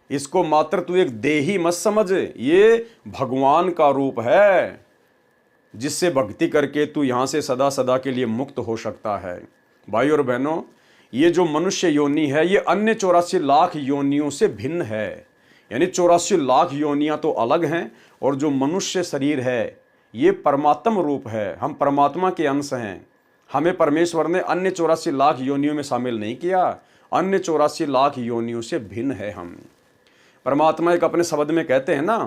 इसको मात्र तू एक देही मत समझ। ये भगवान का रूप है, जिससे भक्ति करके तू यहां से सदा सदा के लिए मुक्त हो सकता है। भाई और बहनों, ये जो मनुष्य योनि है, ये अन्य 84 लाख योनियों से भिन्न है। यानी 84 लाख योनियां तो अलग हैं, और जो मनुष्य शरीर है ये परमात्म रूप है। हम परमात्मा के अंश हैं। हमें परमेश्वर ने अन्य 84 लाख योनियों में शामिल नहीं किया, अन्य 84 लाख योनियों से भिन्न है हम। परमात्मा एक अपने शब्द में कहते हैं ना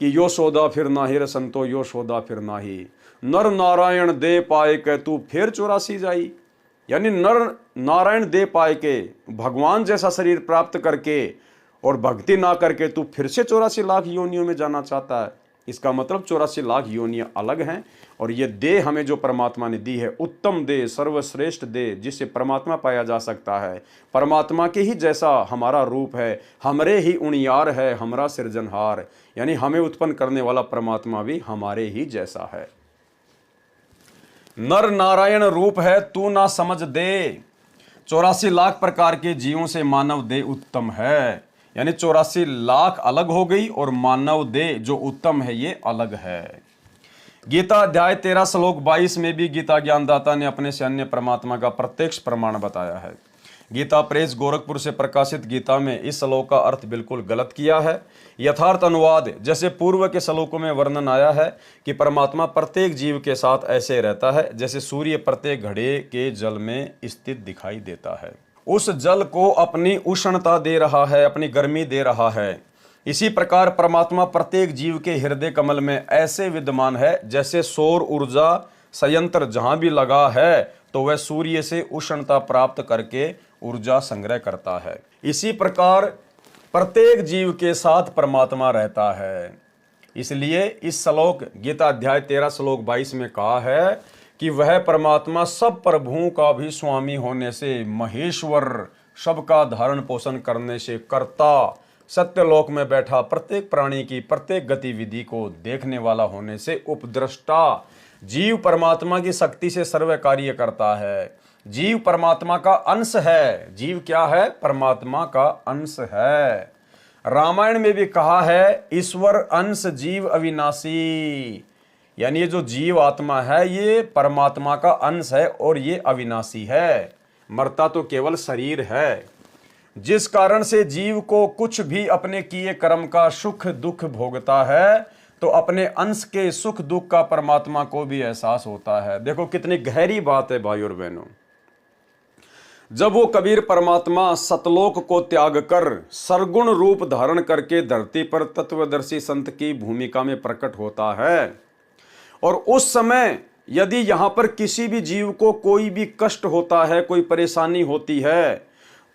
कि यो सौदा फिर नाहि रे संतो, यो सौदा फिर नाहि, नर नारायण दे पाए के तू फिर 84 जाई। यानी नर नारायण दे पाए के, भगवान जैसा शरीर प्राप्त करके और भक्ति ना करके तू फिर से 84 लाख योनियों में जाना चाहता है। इसका मतलब 84 लाख योनियां अलग हैं, और ये देह हमें जो परमात्मा ने दी है, उत्तम देह, सर्वश्रेष्ठ देह, जिससे परमात्मा पाया जा सकता है। परमात्मा के ही जैसा हमारा रूप है, हमरे ही उणियार है हमारा सृजनहार। यानी हमें उत्पन्न करने वाला परमात्मा भी हमारे ही जैसा है। नर नारायण रूप है तू ना समझ दे। 84 लाख प्रकार के जीवों से मानव देह उत्तम है। यानी 84 लाख अलग हो गई, और मानव देह जो उत्तम है ये अलग है। गीता अध्याय 13 श्लोक 22 में भी गीता ज्ञानदाता ने अपने से अन्य परमात्मा का प्रत्यक्ष प्रमाण बताया है। गीता प्रेस गोरखपुर से प्रकाशित गीता में इस श्लोक का अर्थ बिल्कुल गलत किया है। यथार्थ अनुवाद जैसे पूर्व के श्लोकों में वर्णन आया है कि परमात्मा प्रत्येक जीव के साथ ऐसे रहता है जैसे सूर्य प्रत्येक घड़े के जल में स्थित दिखाई देता है। उस जल को अपनी उष्णता दे रहा है, अपनी गर्मी दे रहा है। इसी प्रकार परमात्मा प्रत्येक जीव के हृदय कमल में ऐसे विद्यमान है जैसे सौर ऊर्जा संयंत्र जहां भी लगा है तो वह सूर्य से उष्णता प्राप्त करके ऊर्जा संग्रह करता है। इसी प्रकार प्रत्येक जीव के साथ परमात्मा रहता है। इसलिए इस श्लोक गीता अध्याय 13 श्लोक 22 में कहा है कि वह परमात्मा सब प्रभुओं का भी स्वामी होने से महेश्वर, सबका धारण पोषण करने से कर्ता, सत्यलोक में बैठा प्रत्येक प्राणी की प्रत्येक गतिविधि को देखने वाला होने से उपद्रष्टा, जीव परमात्मा की शक्ति से सर्व कार्य करता है। जीव परमात्मा का अंश है। जीव क्या है? परमात्मा का अंश है। रामायण में भी कहा है ईश्वर अंश जीव अविनाशी। यानी ये जो जीव आत्मा है ये परमात्मा का अंश है और ये अविनाशी है। मरता तो केवल शरीर है, जिस कारण से जीव को कुछ भी अपने किए कर्म का सुख दुख भोगता है तो अपने अंश के सुख दुख का परमात्मा को भी एहसास होता है। देखो कितनी गहरी बात है भाई और बहनों। जब वो कबीर परमात्मा सतलोक को त्याग कर सरगुण रूप धारण करके धरती पर तत्वदर्शी संत की भूमिका में प्रकट होता है, और उस समय यदि यहाँ पर किसी भी जीव को कोई भी कष्ट होता है, कोई परेशानी होती है,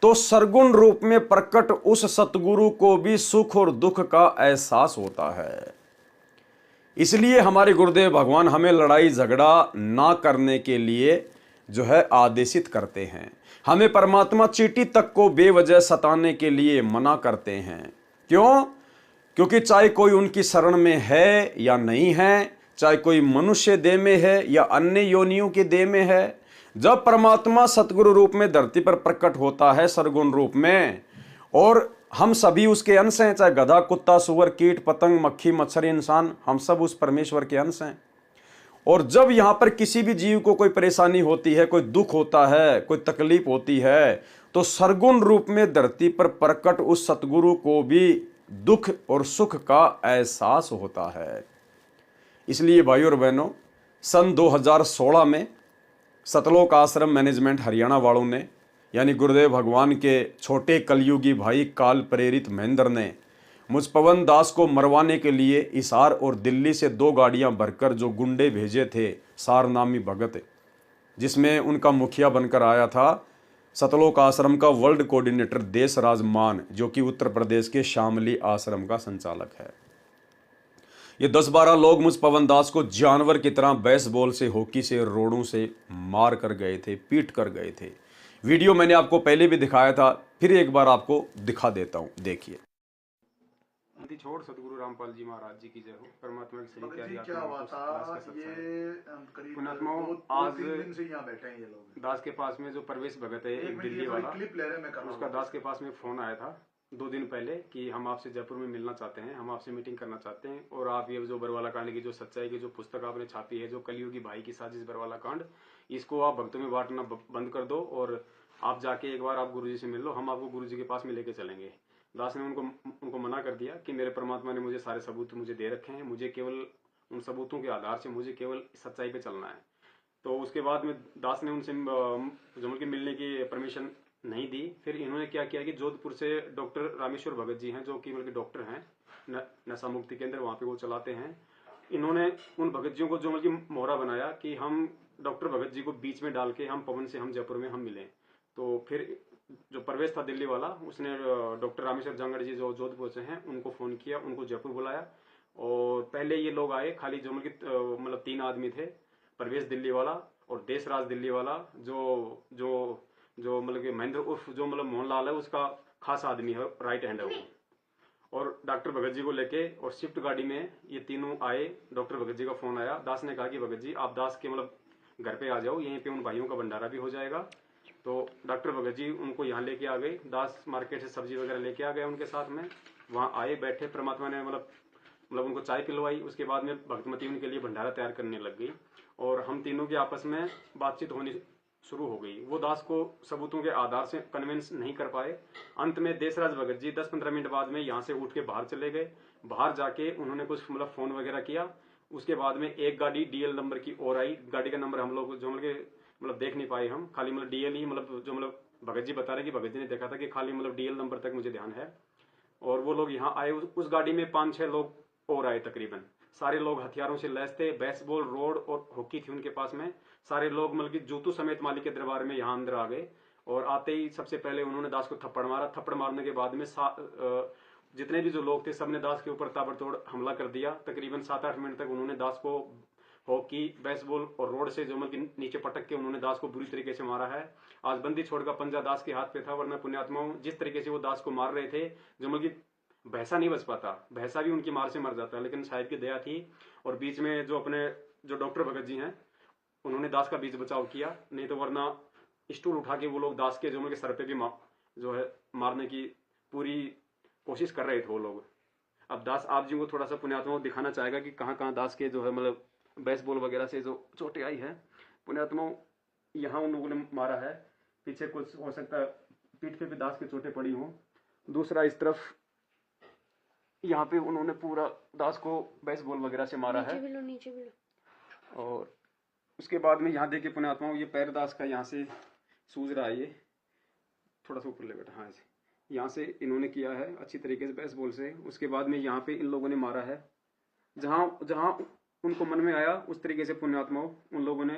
तो सरगुण रूप में प्रकट उस सतगुरु को भी सुख और दुख का एहसास होता है। इसलिए हमारे गुरुदेव भगवान हमें लड़ाई झगड़ा ना करने के लिए जो है आदेशित करते हैं। हमें परमात्मा चींटी तक को बेवजह सताने के लिए मना करते हैं। क्यों? क्योंकि चाहे कोई उनकी शरण में है या नहीं है, चाहे कोई मनुष्य देह में है या अन्य योनियों के देह में है, जब परमात्मा सतगुरु रूप में धरती पर प्रकट होता है सरगुण रूप में और हम सभी उसके अंश हैं, चाहे गधा, कुत्ता, सुअर, कीट, पतंग, मक्खी, मच्छर, इंसान, हम सब उस परमेश्वर के अंश हैं। और जब यहां पर किसी भी जीव को कोई परेशानी होती है, कोई दुख होता है, कोई तकलीफ होती है, तो सरगुण रूप में धरती पर प्रकट उस सतगुरु को भी दुख और सुख का एहसास होता है। इसलिए भाइयों और बहनों, सन 2016 में सतलोक आश्रम मैनेजमेंट हरियाणा वालों ने, यानी गुरुदेव भगवान के छोटे कलयुगी भाई काल प्रेरित महेंद्र ने मुझ पवन दास को मरवाने के लिए हिसार और दिल्ली से 2 गाड़ियां भरकर जो गुंडे भेजे थे, सार नामी भगत, जिसमें उनका मुखिया बनकर आया था सतलोक आश्रम का वर्ल्ड कोऑर्डिनेटर देशराज मान, जो कि उत्तर प्रदेश के शामली आश्रम का संचालक है। ये 10-12 लोग मुझ पवन दास को जानवर की तरह बेसबॉल से, हॉकी से, रोड़ों से मार कर गए थे, पीट कर गए थे। वीडियो मैंने आपको पहले भी दिखाया था, फिर एक बार आपको दिखा देता हूं, देखिए। छोड़ सतगुरु रामपाल जी महाराज जी की जय हो। परमात्मा की सही क्या हुआ था, ये करीब आज 2-3 दिन से यहाँ बैठे हैं ये लोग। दास के पास में जो प्रवेश भगत है दिल्ली वाला, क्लिप ले रहे हैं, मैं कर रहा हूं। उसका दास के पास में फोन आया था 2 दिन पहले कि हम आपसे जयपुर में मिलना चाहते हैं, हम आपसे मीटिंग करना चाहते हैं, और आप ये जो बरवाला कांड की जो सच्चाई की जो पुस्तक आपने छापी है, जो कलयुगी भाई की साजिश बरवाला कांड, इसको आप भक्तों में बांटना बंद कर दो और आप जाके एक बार आप गुरुजी से मिल लो, हम आपको गुरुजी के पास में लेके चलेंगे। दास ने उनको मना कर दिया कि मेरे परमात्मा ने मुझे सारे सबूत मुझे दे रखे हैं, मुझे केवल उन सबूतों के आधार से मुझे केवल सच्चाई पे चलना है। तो उसके बाद में दास ने उनसे जमुल के मिलने की परमिशन नहीं दी। फिर इन्होंने क्या किया कि जोधपुर से डॉक्टर रामेश्वर भगत जी हैं, जो कि बल्कि डॉक्टर हैं, नशा मुक्ति केंद्र वहाँ पे वो चलाते हैं। इन्होंने उन भगत जियों को जो बल्कि मोहरा बनाया कि हम डॉक्टर भगत जी को बीच में डाल के हम पवन से हम जयपुर में हम मिलें। तो फिर जो प्रवेश था दिल्ली वाला, उसने डॉक्टर रामेश्वर जांगड़ जी जो जोधपुर से हैं उनको फोन किया, उनको जयपुर बुलाया। और पहले ये लोग आए, खाली जो मतलब 3 आदमी थे, प्रवेश दिल्ली वाला और देशराज दिल्ली वाला, जो जो जो मतलब कि महेंद्र उर्फ जो मतलब मोहनलाल है, उसका खास आदमी है, राइट हैंड है वो। और डॉक्टर भगत जी को लेके और शिफ्ट गाड़ी में ये तीनों आए। डॉक्टर भगत जी का फोन आया, दास ने कहा कि भगत जी आप दास के मतलब घर पे आ जाओ, यहीं पे उन भाइयों का भंडारा भी हो जाएगा। तो डॉक्टर भगत जी उनको यहाँ लेके आ गए, दास मार्केट से सब्जी वगैरह लेके आ गए उनके साथ में। वहाँ आए, बैठे, परमात्मा ने मतलब उनको चाय पिलवाई। उसके बाद में भक्तमती उनके लिए भंडारा तैयार करने लग गई और हम तीनों की आपस में बातचीत होनी शुरू हो गई। वो दास को सबूतों के आधार से कन्विंस नहीं कर पाए। अंत में देशराज भगत जी 10-15 मिनट बाद में यहाँ से उठ के बाहर चले गए। बाहर जाके उन्होंने कुछ मतलब फोन वगैरह किया। उसके बाद में एक गाड़ी डीएल नंबर की और आई। गाड़ी का नंबर हम लोग जो मतलब देख नहीं पाए हम, खाली मतलब डीएल ही मतलब जो मतलब भगत जी बता रहे कि भगत जी ने देखा था कि खाली मतलब डीएल नंबर तक मुझे ध्यान है। और वो लोग यहाँ आए, उस गाड़ी में 5-6 लोग और आए तकरीबन। सारे लोग हथियारों से लैस थे, बेसबॉल, रोड और हॉकी थी उनके पास में। सारे लोग मतलब कि जूतू समेत मालिक के दरबार में यहाँ अंदर आ गए। और आते ही सबसे पहले उन्होंने दास को थप्पड़ मारा। थप्पड़ मारने के बाद में जितने भी जो लोग थे सबने दास के ऊपर ताबड़तोड़ हमला कर दिया। तकरीबन 7-8 मिनट तक उन्होंने दास को हॉकी, बेसबॉल और रोड से जो मतलब नीचे पटक के उन्होंने दास को बुरी तरीके से मारा है। आज बंदी छोड़ का पंजा दास के हाथ पे था, वरना पुण्यात्माओं जिस तरीके से वो दास को मार रहे थे, जो मतलब भैंसा नहीं बच पाता, भैंसा भी उनकी मार से मर जाता है, लेकिन साहिब की दया थी। और बीच में जो अपने जो डॉक्टर भगत जी हैं उन्होंने दास का बीच बचाव किया, नहीं तो वरना स्टूल उठा के वो लोग दास के जो सर पे भी जो है मारने की पूरी कोशिश कर रहे थे वो लोग। अब दास आप जी को थोड़ा सा पुण्यात्मा दिखाना चाहेगा कि कहाँ कहाँ दास के जो है मतलब बेसबॉल वगैरह से जो चोटें आई है। पुण्यात्मा यहाँ उन लोगों ने मारा है, पीछे कुछ हो सकता है पीठ पे भी दास की चोटें पड़ी हों। दूसरा इस तरफ यहाँ पे उन्होंने पूरा दास को बेसबॉल वगैरह से मारा है। नीचे भी लो। और उसके बाद में यहाँ देखिए पुण्यात्माओं, ये पैर दास का यहाँ से सूज रहा है, ये थोड़ा सा ऊपर ले बेटा, हाँ ऐसे यहाँ से इन्होंने किया है अच्छी तरीके से बेसबॉल से। उसके बाद में यहाँ पे इन लोगों ने मारा है, जहाँ जहाँ उनको मन में आया उस तरीके से पुण्यात्माओं उन लोगों ने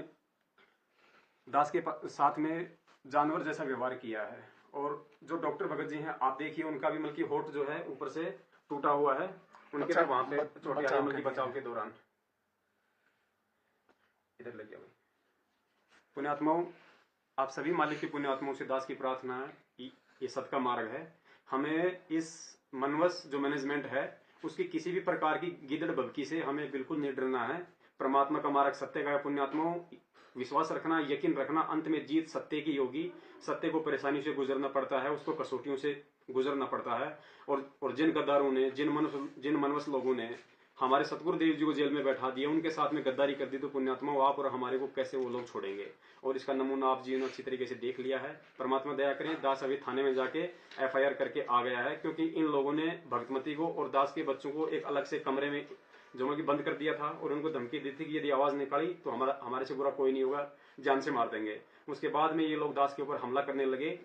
दास के साथ में जानवर जैसा व्यवहार किया है। और जो डॉक्टर भगत जी हैं आप देखिए, उनका भी मतलब होठ जो है ऊपर से टूटा हुआ है, उनके वहां पे चोटें आई मतलब बचाव के दौरान। इधर लग गया भाई। पुण्यात्माओं, आप सभी मालिक की पुण्यात्माओं से दास की प्रार्थना है, ये सत्का मार्ग है। हमें इस मनवस जो मैनेजमेंट है उसकी किसी भी प्रकार की गिदड़ बबकी से हमें बिल्कुल नहीं डरना है। परमात्मा का मार्ग सत्य का है पुण्यात्माओं। विश्वास रखना, यकीन रखना, अंत में जीत सत्य की होगी। सत्य को परेशानी से गुजरना पड़ता है, उसको कसौटियों से गुजरना पड़ता है। और जिन गद्दारों ने, जिन मनवस लोगों ने हमारे सतगुरु देव जी को जेल में बैठा दिया, उनके साथ में गद्दारी कर दी, तो पुण्यात्मा आप और हमारे को कैसे वो लोग छोड़ेंगे। और इसका नमूना आप जी ने अच्छी तरीके से देख लिया है। परमात्मा दया करें, दास अभी थाने में जाके FIR करके आ गया है, क्योंकि इन लोगों ने भक्तमती को और दास के बच्चों को एक अलग से कमरे में जो कि बंद कर दिया था और उनको धमकी दी थी कि यदि आवाज निकाली तो हमारे से बुरा कोई नहीं होगा, जान से मार देंगे। उसके बाद में ये लोग दास के ऊपर हमला करने लगे।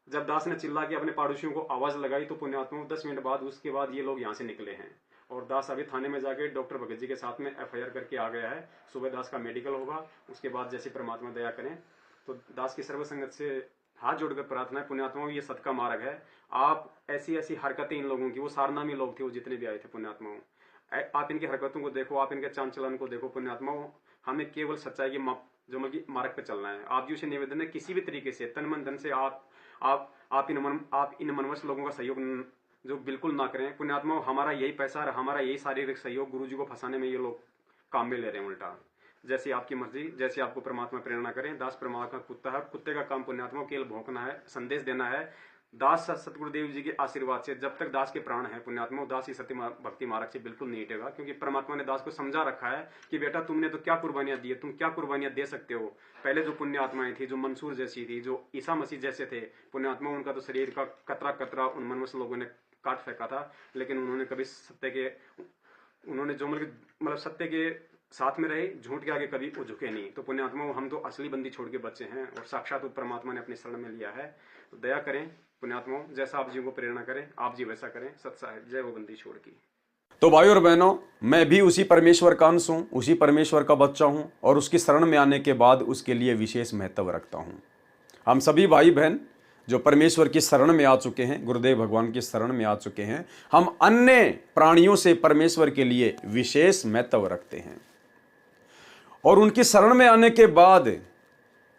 जब दास ने चिल्ला के अपने पड़ोसियों को आवाज लगाई तो पुण्यात्मा 10 मिनट बाद उसके बाद ये लोग यहाँ से निकले हैं। और दास अभी थाने में जाके डॉक्टर भगत जी के साथ में FIR करके आ गया है। सुबह दास का मेडिकल होगा, उसके बाद जैसे परमात्मा दया करें तो दास की सर्वसंगत से हाथ जोड़कर प्रार्थना है, पुण्यात्माओं ये सत का मार्ग है। आप ऐसी हरकतें इन लोगों की, वो सारनामी लोग थे वो जितने भी आए थे पुण्यात्माओं, आप इनकी हरकतों को देखो, आप इनके चाल चलन को देखो पुण्यात्माओं। हमें केवल सच्चाई की जो मतलब मार्ग पे चलना है। आप जी से निवेदन है, किसी भी तरीके से तन मन धन से आप इन मनवश लोगों का सहयोग जो बिल्कुल ना करें पुण्यात्माओं। हमारा यही पैसा और हमारा यही शारीरिक सहयोग गुरु जी को फंसाने में ये लोग काम में ले रहे हैं उल्टा। जैसी आपकी मर्जी, जैसे आपको परमात्मा प्रेरणा करें। दास परमात्मा का कुत्ता है, कुत्ते का काम पुण्यात्मा केवल भौंकना है, संदेश देना है। दास सतगुरुदेव जी के आशीर्वाद से जब तक दास के प्राण है पुण्यात्मा, दास ही सत्य भक्ति मार्ग से बिल्कुल नहीं हटेगा, क्योंकि परमात्मा ने दास को समझा रखा है कि बेटा तुमने तो क्या कुर्बानियां दी है, तुम क्या कुर्बानियां दे सकते हो। पहले जो पुण्य आत्माएं थी, जो मंसूर जैसी थी, जो ईसा मसीह जैसे थे पुण्यात्मा, उनका तो शरीर का कतरा कतरा उन मनवस लोगों ने काट फेंका था, लेकिन उन्होंने कभी उन्होंने जो मतलब सत्य के साथ में रहे, झूठ के आगे कभी वो झुके नहीं। तो पुण्यात्मा हम तो असली बंदी छोड़ के बच्चे हैं और साक्षात परमात्मा ने अपने शरण में लिया है। तो दया करें पुण्यात्मा, जैसा आप जी को प्रेरणा करें आप जी वैसा करें। सत साहिब जय हो बंदी छोड़ की। तो भाई और बहनों, मैं भी उसी परमेश्वर का अंश हूँ, उसी परमेश्वर का बच्चा हूँ और उसकी शरण में आने के बाद उसके लिए विशेष महत्व रखता हूँ। हम सभी भाई बहन जो परमेश्वर की शरण में आ चुके हैं, गुरुदेव भगवान की शरण में आ चुके हैं, हम अन्य प्राणियों से परमेश्वर के लिए विशेष महत्व रखते हैं। और उनकी शरण में आने के बाद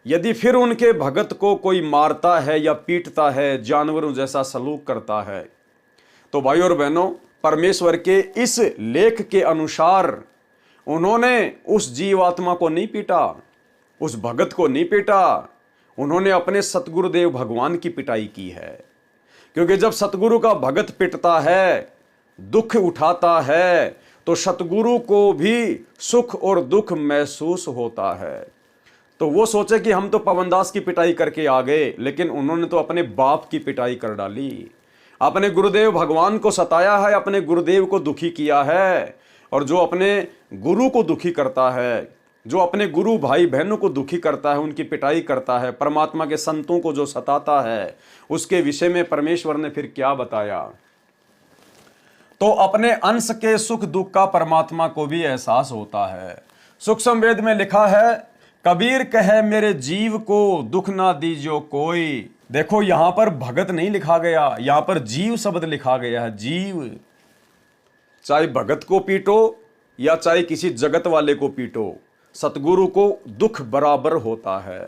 यदि फिर उनके भगत को कोई मारता है या पीटता है, जानवरों जैसा सलूक करता है, तो भाई और बहनों, परमेश्वर के इस लेख के अनुसार उन्होंने उस जीवात्मा को नहीं पीटा, उस भगत को नहीं पीटा, उन्होंने अपने सतगुरुदेव भगवान की पिटाई की है। क्योंकि जब सतगुरु का भगत पिटता है, दुख उठाता है, तो सतगुरु को भी सुख और दुख महसूस होता है। तो वो सोचे कि हम तो पवनदास की पिटाई करके आ गए, लेकिन उन्होंने तो अपने बाप की पिटाई कर डाली, अपने गुरुदेव भगवान को सताया है, अपने गुरुदेव को दुखी किया है। और जो अपने गुरु को दुखी करता है, जो अपने गुरु भाई बहनों को दुखी करता है, उनकी पिटाई करता है, परमात्मा के संतों को जो सताता है, उसके विषय में परमेश्वर ने फिर क्या बताया। तो अपने अंश के सुख दुख का परमात्मा को भी एहसास होता है। सुख संवेद में लिखा है, कबीर कहे मेरे जीव को दुख ना दीजियो कोई। देखो यहां पर भगत नहीं लिखा गया, यहां पर जीव शब्द लिखा गया है। जीव, चाहे भगत को पीटो या चाहे किसी जगत वाले को पीटो, सतगुरु को दुख बराबर होता है।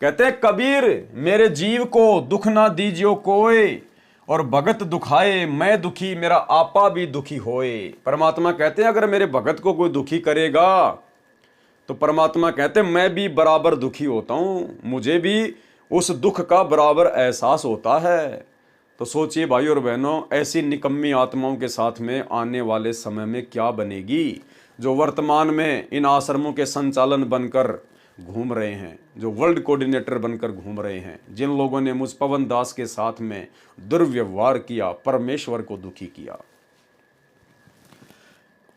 कहते हैं कबीर मेरे जीव को दुख ना दीजियो कोई, और भगत दुखाए मैं दुखी मेरा आपा भी दुखी होए। परमात्मा कहते हैं अगर मेरे भगत को कोई दुखी करेगा तो परमात्मा कहते हैं मैं भी बराबर दुखी होता हूं, मुझे भी उस दुख का बराबर एहसास होता है। तो सोचिए भाई और बहनों, ऐसी निकम्मी आत्माओं के साथ में आने वाले समय में क्या बनेगी, जो वर्तमान में इन आश्रमों के संचालन बनकर घूम रहे हैं, जो वर्ल्ड कोऑर्डिनेटर बनकर घूम रहे हैं, जिन लोगों ने मुझ पवन दास के साथ में दुर्व्यवहार किया, परमेश्वर को दुखी किया।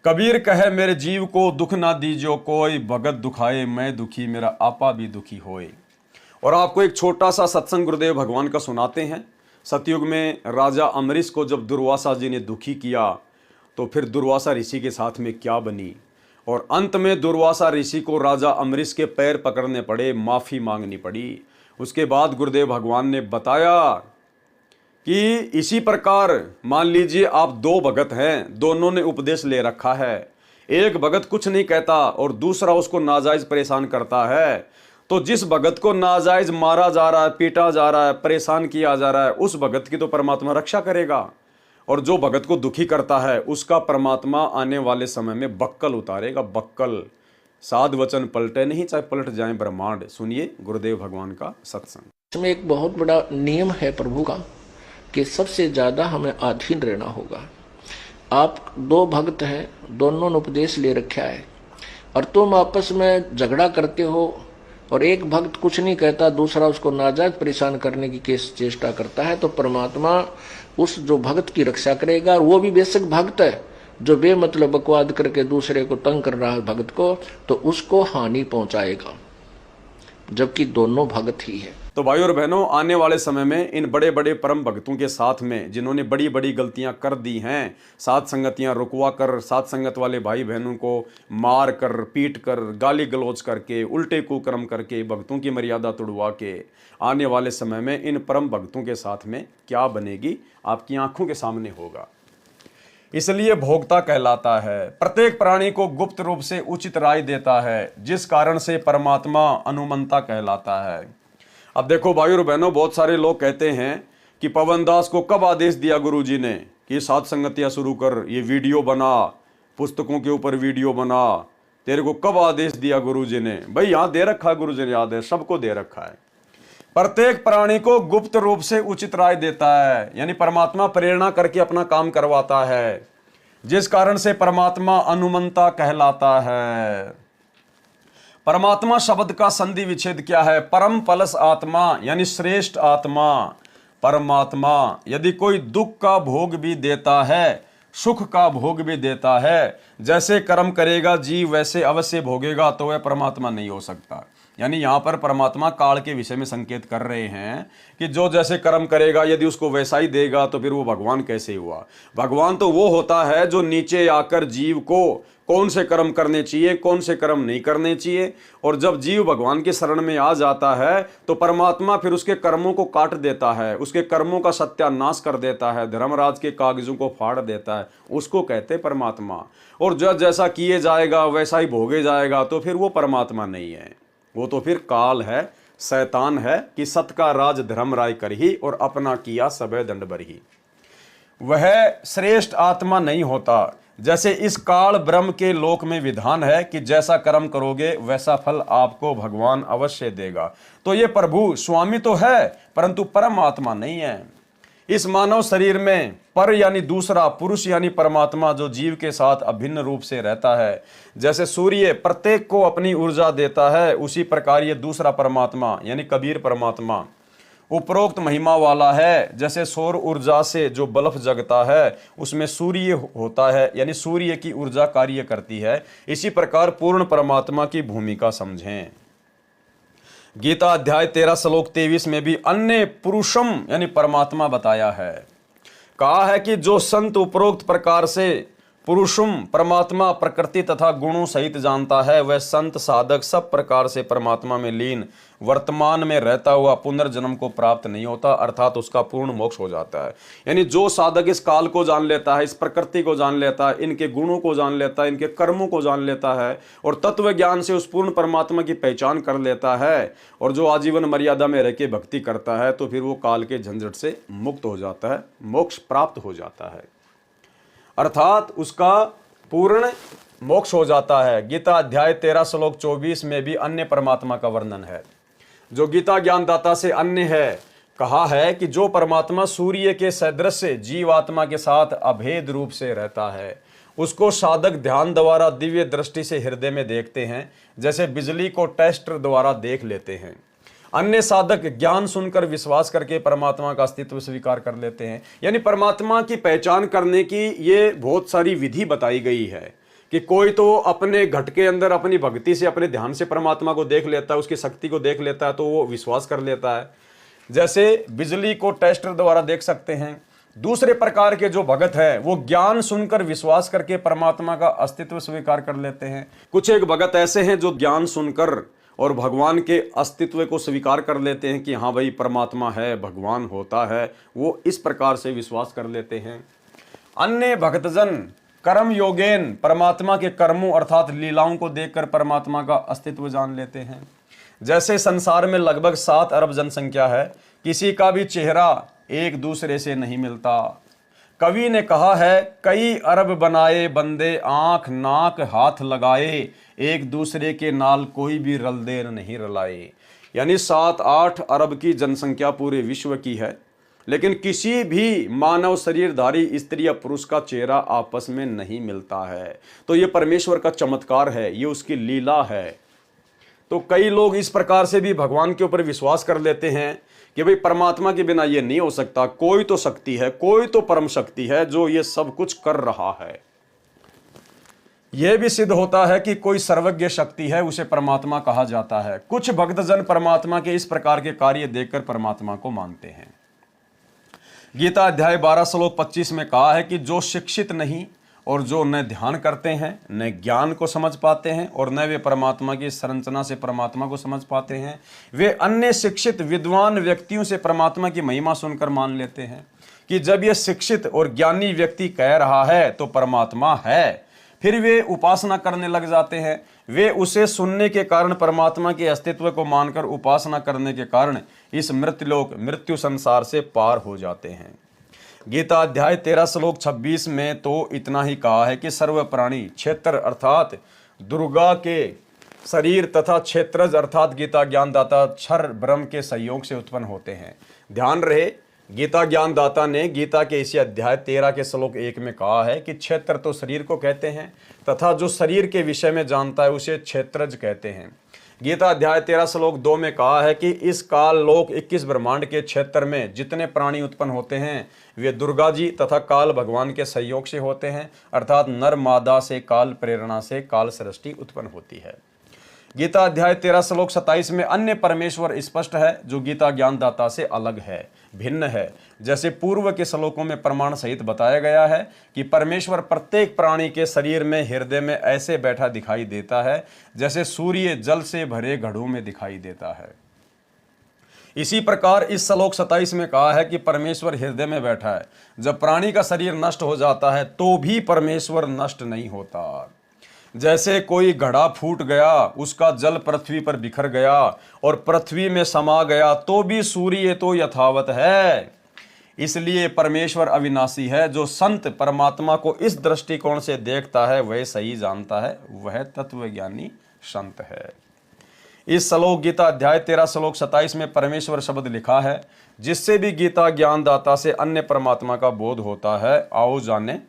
कबीर कहे मेरे जीव को दुख ना दीजियो कोई, भगत दुखाए मैं दुखी मेरा आपा भी दुखी होए। और आपको एक छोटा सा सत्संग गुरुदेव भगवान का सुनाते हैं। सतयुग में राजा अमरीश को जब दुर्वासा जी ने दुखी किया तो फिर दुर्वासा ऋषि के साथ में क्या बनी, और अंत में दुर्वासा ऋषि को राजा अमरीश के पैर पकड़ने पड़े, माफ़ी मांगनी पड़ी। उसके बाद गुरुदेव भगवान ने बताया कि इसी प्रकार मान लीजिए आप दो भगत हैं, दोनों ने उपदेश ले रखा है, एक भगत कुछ नहीं कहता और दूसरा उसको नाजायज परेशान करता है, तो जिस भगत को नाजायज मारा जा रहा है, पीटा जा रहा है, परेशान किया जा रहा है, उस भगत की तो परमात्मा रक्षा करेगा, और जो भगत को दुखी करता है उसका परमात्मा आने वाले समय में बक्कल उतारेगा, बक्कल। साध वचन पलटे नहीं, चाहे पलट जाए ब्रह्मांड। सुनिए गुरुदेव भगवान का सत्संग। इसमें एक बहुत बड़ा नियम है प्रभु का कि सबसे ज्यादा हमें अधीन रहना होगा। आप दो भक्त हैं, दोनों ने उपदेश ले रखा है और तुम आपस में झगड़ा करते हो और एक भक्त कुछ नहीं कहता, दूसरा उसको नाजायज परेशान करने की चेष्टा करता है, तो परमात्मा उस जो भक्त की रक्षा करेगा। और वो भी बेशक भक्त है जो बेमतलब बकवाद करके दूसरे को तंग कर रहा है भक्त को, तो उसको हानि पहुंचाएगा, जबकि दोनों भक्त ही है। तो भाई और बहनों, आने वाले समय में इन बड़े बड़े परम भक्तों के साथ में जिन्होंने बड़ी बड़ी गलतियां कर दी हैं, साथ संगतियां रुकवा कर, साथ संगत वाले भाई बहनों को मार कर, पीट कर, गाली गलौज करके, उल्टे कुकर्म करके, भक्तों की मर्यादा तोड़वा के, आने वाले समय में इन परम भक्तों के साथ में क्या बनेगी आपकी आंखों के सामने होगा। इसलिए भोक्ता कहलाता है। प्रत्येक प्राणी को गुप्त रूप से उचित राय देता है, जिस कारण से परमात्मा अनुमंता कहलाता है। अब देखो भाई और बहनों, बहुत सारे लोग कहते हैं कि पवन दास को कब आदेश दिया गुरुजी ने कि साथ संगतियां शुरू कर, ये वीडियो बना, पुस्तकों के ऊपर वीडियो बना, तेरे को कब आदेश दिया गुरुजी ने? भाई यहाँ दे रखा है, गुरुजी ने आदेश सबको दे रखा है। प्रत्येक प्राणी को गुप्त रूप से उचित राय देता है, यानी परमात्मा प्रेरणा करके अपना काम करवाता है, जिस कारण से परमात्मा अनुमंता कहलाता है। परमात्मा शब्द का संधि विच्छेद क्या है? परम पलस आत्मा, यानी श्रेष्ठ आत्मा। परमात्मा यदि कोई दुख का भोग भी देता है, सुख का भोग भी देता है, जैसे कर्म करेगा जीव वैसे अवश्य भोगेगा, तो वह परमात्मा नहीं हो सकता। यानी यहाँ पर परमात्मा काल के विषय में संकेत कर रहे हैं कि जो जैसे कर्म करेगा यदि उसको वैसा ही देगा तो फिर वो भगवान कैसे हुआ? भगवान तो वो होता है जो नीचे आकर जीव को कौन से कर्म करने चाहिए, कौन से कर्म नहीं करने चाहिए, और जब जीव भगवान के शरण में आ जाता है तो परमात्मा फिर उसके कर्मों को काट देता है, उसके कर्मों का सत्यानाश कर देता है, धर्मराज के कागजों को फाड़ देता है, उसको कहते परमात्मा। और जो जैसा किए जाएगा वैसा ही भोगे जाएगा, तो फिर वो परमात्मा नहीं है, वो तो फिर काल है, शैतान है कि सत का राज धर्म राय कर ही और अपना किया सबे दंड बरही। वह श्रेष्ठ आत्मा नहीं होता। जैसे इस काल ब्रह्म के लोक में विधान है कि जैसा कर्म करोगे वैसा फल आपको भगवान अवश्य देगा। तो ये प्रभु स्वामी तो है परंतु परमात्मा नहीं है। इस मानव शरीर में पर यानी दूसरा, पुरुष यानी परमात्मा जो जीव के साथ अभिन्न रूप से रहता है। जैसे सूर्य प्रत्येक को अपनी ऊर्जा देता है, उसी प्रकार ये दूसरा परमात्मा यानी कबीर परमात्मा उपरोक्त महिमा वाला है। जैसे सौर ऊर्जा से जो बल्ब जगता है उसमें सूर्य होता है, यानी सूर्य की ऊर्जा कार्य करती है। इसी प्रकार पूर्ण परमात्मा की भूमिका समझें। गीता अध्याय 13 श्लोक 23 में भी अन्य पुरुषम यानी परमात्मा बताया है। कहा है कि जो संत उपरोक्त प्रकार से पुरुषम परमात्मा प्रकृति तथा गुणों सहित जानता है, वह संत साधक सब प्रकार से परमात्मा में लीन वर्तमान में रहता हुआ पुनर्जन्म को प्राप्त नहीं होता, अर्थात उसका पूर्ण मोक्ष हो जाता है। यानी जो साधक इस काल को जान लेता है, इस प्रकृति को जान लेता है, इनके गुणों को जान लेता है, इनके कर्मों को जान लेता है और तत्व ज्ञान से उस पूर्ण परमात्मा की पहचान कर लेता है, और जो आजीवन मर्यादा में रह के भक्ति करता है, तो फिर वो काल के झंझट से मुक्त हो जाता है, मोक्ष प्राप्त हो जाता है, अर्थात उसका पूर्ण मोक्ष हो जाता है। गीता अध्याय 13 श्लोक 24 में भी अन्य परमात्मा का वर्णन है, जो गीता ज्ञानदाता से अन्य है। कहा है कि जो परमात्मा सूर्य के सदृश जीवात्मा के साथ अभेद रूप से रहता है, उसको साधक ध्यान द्वारा दिव्य दृष्टि से हृदय में देखते हैं, जैसे बिजली को टेस्टर द्वारा देख लेते हैं। अन्य साधक ज्ञान सुनकर विश्वास करके परमात्मा का अस्तित्व स्वीकार कर लेते हैं। यानी परमात्मा की पहचान करने की ये बहुत सारी विधि बताई गई है कि कोई तो अपने घट के अंदर अपनी भक्ति से, अपने ध्यान से परमात्मा को देख लेता है, उसकी शक्ति को देख लेता है, तो वो विश्वास कर लेता है, जैसे बिजली को टेस्टर द्वारा देख सकते हैं। दूसरे प्रकार के जो भगत है वो ज्ञान सुनकर विश्वास करके परमात्मा का अस्तित्व स्वीकार कर लेते हैं। कुछ एक भगत ऐसे हैं जो ज्ञान सुनकर और भगवान के अस्तित्व को स्वीकार कर लेते हैं कि हाँ भाई परमात्मा है, भगवान होता है, वो इस प्रकार से विश्वास कर लेते हैं। अन्य भक्तजन कर्म योगेन परमात्मा के कर्मों अर्थात लीलाओं को देखकर परमात्मा का अस्तित्व जान लेते हैं। जैसे संसार में लगभग 7 अरब जनसंख्या है, किसी का भी चेहरा एक दूसरे से नहीं मिलता, कवि ने कहा है, कई अरब बनाए बंदे आंख नाक हाथ लगाए, एक दूसरे के नाल कोई भी रल दे नहीं रलाए। यानी 7-8 अरब की जनसंख्या पूरे विश्व की है, लेकिन किसी भी मानव शरीरधारी स्त्री या पुरुष का चेहरा आपस में नहीं मिलता है। तो ये परमेश्वर का चमत्कार है, ये उसकी लीला है। तो कई लोग इस प्रकार से भी भगवान के ऊपर विश्वास कर लेते हैं कि भाई परमात्मा के बिना ये नहीं हो सकता, कोई तो शक्ति है, कोई तो परम शक्ति है जो ये सब कुछ कर रहा है। यह भी सिद्ध होता है कि कोई सर्वज्ञ शक्ति है, उसे परमात्मा कहा जाता है। कुछ भक्तजन परमात्मा के इस प्रकार के कार्य देखकर परमात्मा को मानते हैं। गीता अध्याय 12 श्लोक 25 में कहा है कि जो शिक्षित नहीं और जो न ध्यान करते हैं, न ज्ञान को समझ पाते हैं और न वे परमात्मा की संरचना से परमात्मा को समझ पाते हैं, वे अन्य शिक्षित विद्वान व्यक्तियों से परमात्मा की महिमा सुनकर मान लेते हैं कि जब यह शिक्षित और ज्ञानी व्यक्ति कह रहा है तो परमात्मा है। फिर वे उपासना करने लग जाते हैं। वे उसे सुनने के कारण परमात्मा के अस्तित्व को मानकर उपासना करने के कारण इस मृत्यु संसार से पार हो जाते हैं। गीता अध्याय 13 श्लोक 26 में तो इतना ही कहा है कि सर्व प्राणी क्षेत्र अर्थात दुर्गा के शरीर तथा क्षेत्रज अर्थात गीता ज्ञानदाता क्षर ब्रह्म के संयोग से उत्पन्न होते हैं। ध्यान रहे, गीता ज्ञानदाता ने गीता के इसी अध्याय 13 के श्लोक 1 में कहा है कि क्षेत्र तो शरीर को कहते हैं तथा जो शरीर के विषय में जानता है उसे क्षेत्रज कहते हैं। गीता अध्याय 13 श्लोक 2 में कहा है कि इस काल लोक 21 ब्रह्मांड के क्षेत्र में जितने प्राणी उत्पन्न होते हैं वे दुर्गा जी तथा काल भगवान के सहयोग से होते हैं, अर्थात नर मादा से काल प्रेरणा से काल सृष्टि उत्पन्न होती है। गीता अध्याय 13 श्लोक 27 में अन्य परमेश्वर स्पष्ट है जो गीता ज्ञानदाता से अलग है, भिन्न है। जैसे पूर्व के श्लोकों में प्रमाण सहित बताया गया है कि परमेश्वर प्रत्येक प्राणी के शरीर में हृदय में ऐसे बैठा दिखाई देता है जैसे सूर्य जल से भरे घड़ों में दिखाई देता है। इसी प्रकार इस श्लोक 27 में कहा है कि परमेश्वर हृदय में बैठा है। जब प्राणी का शरीर नष्ट हो जाता है तो भी परमेश्वर नष्ट नहीं होता। जैसे कोई घड़ा फूट गया, उसका जल पृथ्वी पर बिखर गया और पृथ्वी में समा गया, तो भी सूर्य तो यथावत है। इसलिए परमेश्वर अविनाशी है। जो संत परमात्मा को इस दृष्टिकोण से देखता है वह सही जानता है, वह तत्वज्ञानी संत है। इस श्लोक गीता अध्याय 13 श्लोक 27 में परमेश्वर शब्द लिखा है जिससे भी गीता ज्ञानदाता से अन्य परमात्मा का बोध होता है। आओ जाने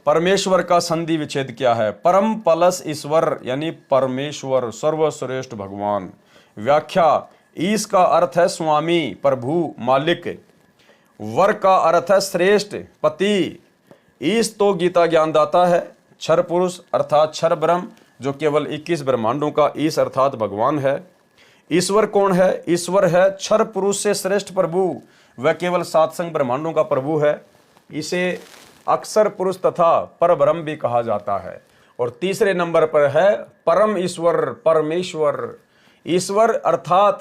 परमेश्वर का संधि विच्छेद क्या है। परम प्लस ईश्वर यानी परमेश्वर, सर्वश्रेष्ठ भगवान। व्याख्या, ईश का अर्थ है स्वामी, प्रभु, मालिक। वर का अर्थ है श्रेष्ठ, पति। ईश तो गीता ज्ञानदाता है। क्षर पुरुष अर्थात क्षर ब्रह्म जो केवल 21 ब्रह्मांडों का ईश अर्थात भगवान है। ईश्वर कौन है? ईश्वर है क्षर पुरुष से श्रेष्ठ प्रभु, वह केवल 7 संग ब्रह्मांडों का प्रभु है। इसे अक्षर पुरुष तथा पर ब्रह्म भी कहा जाता है। और तीसरे नंबर पर है परम ईश्वर, परमेश्वर। ईश्वर अर्थात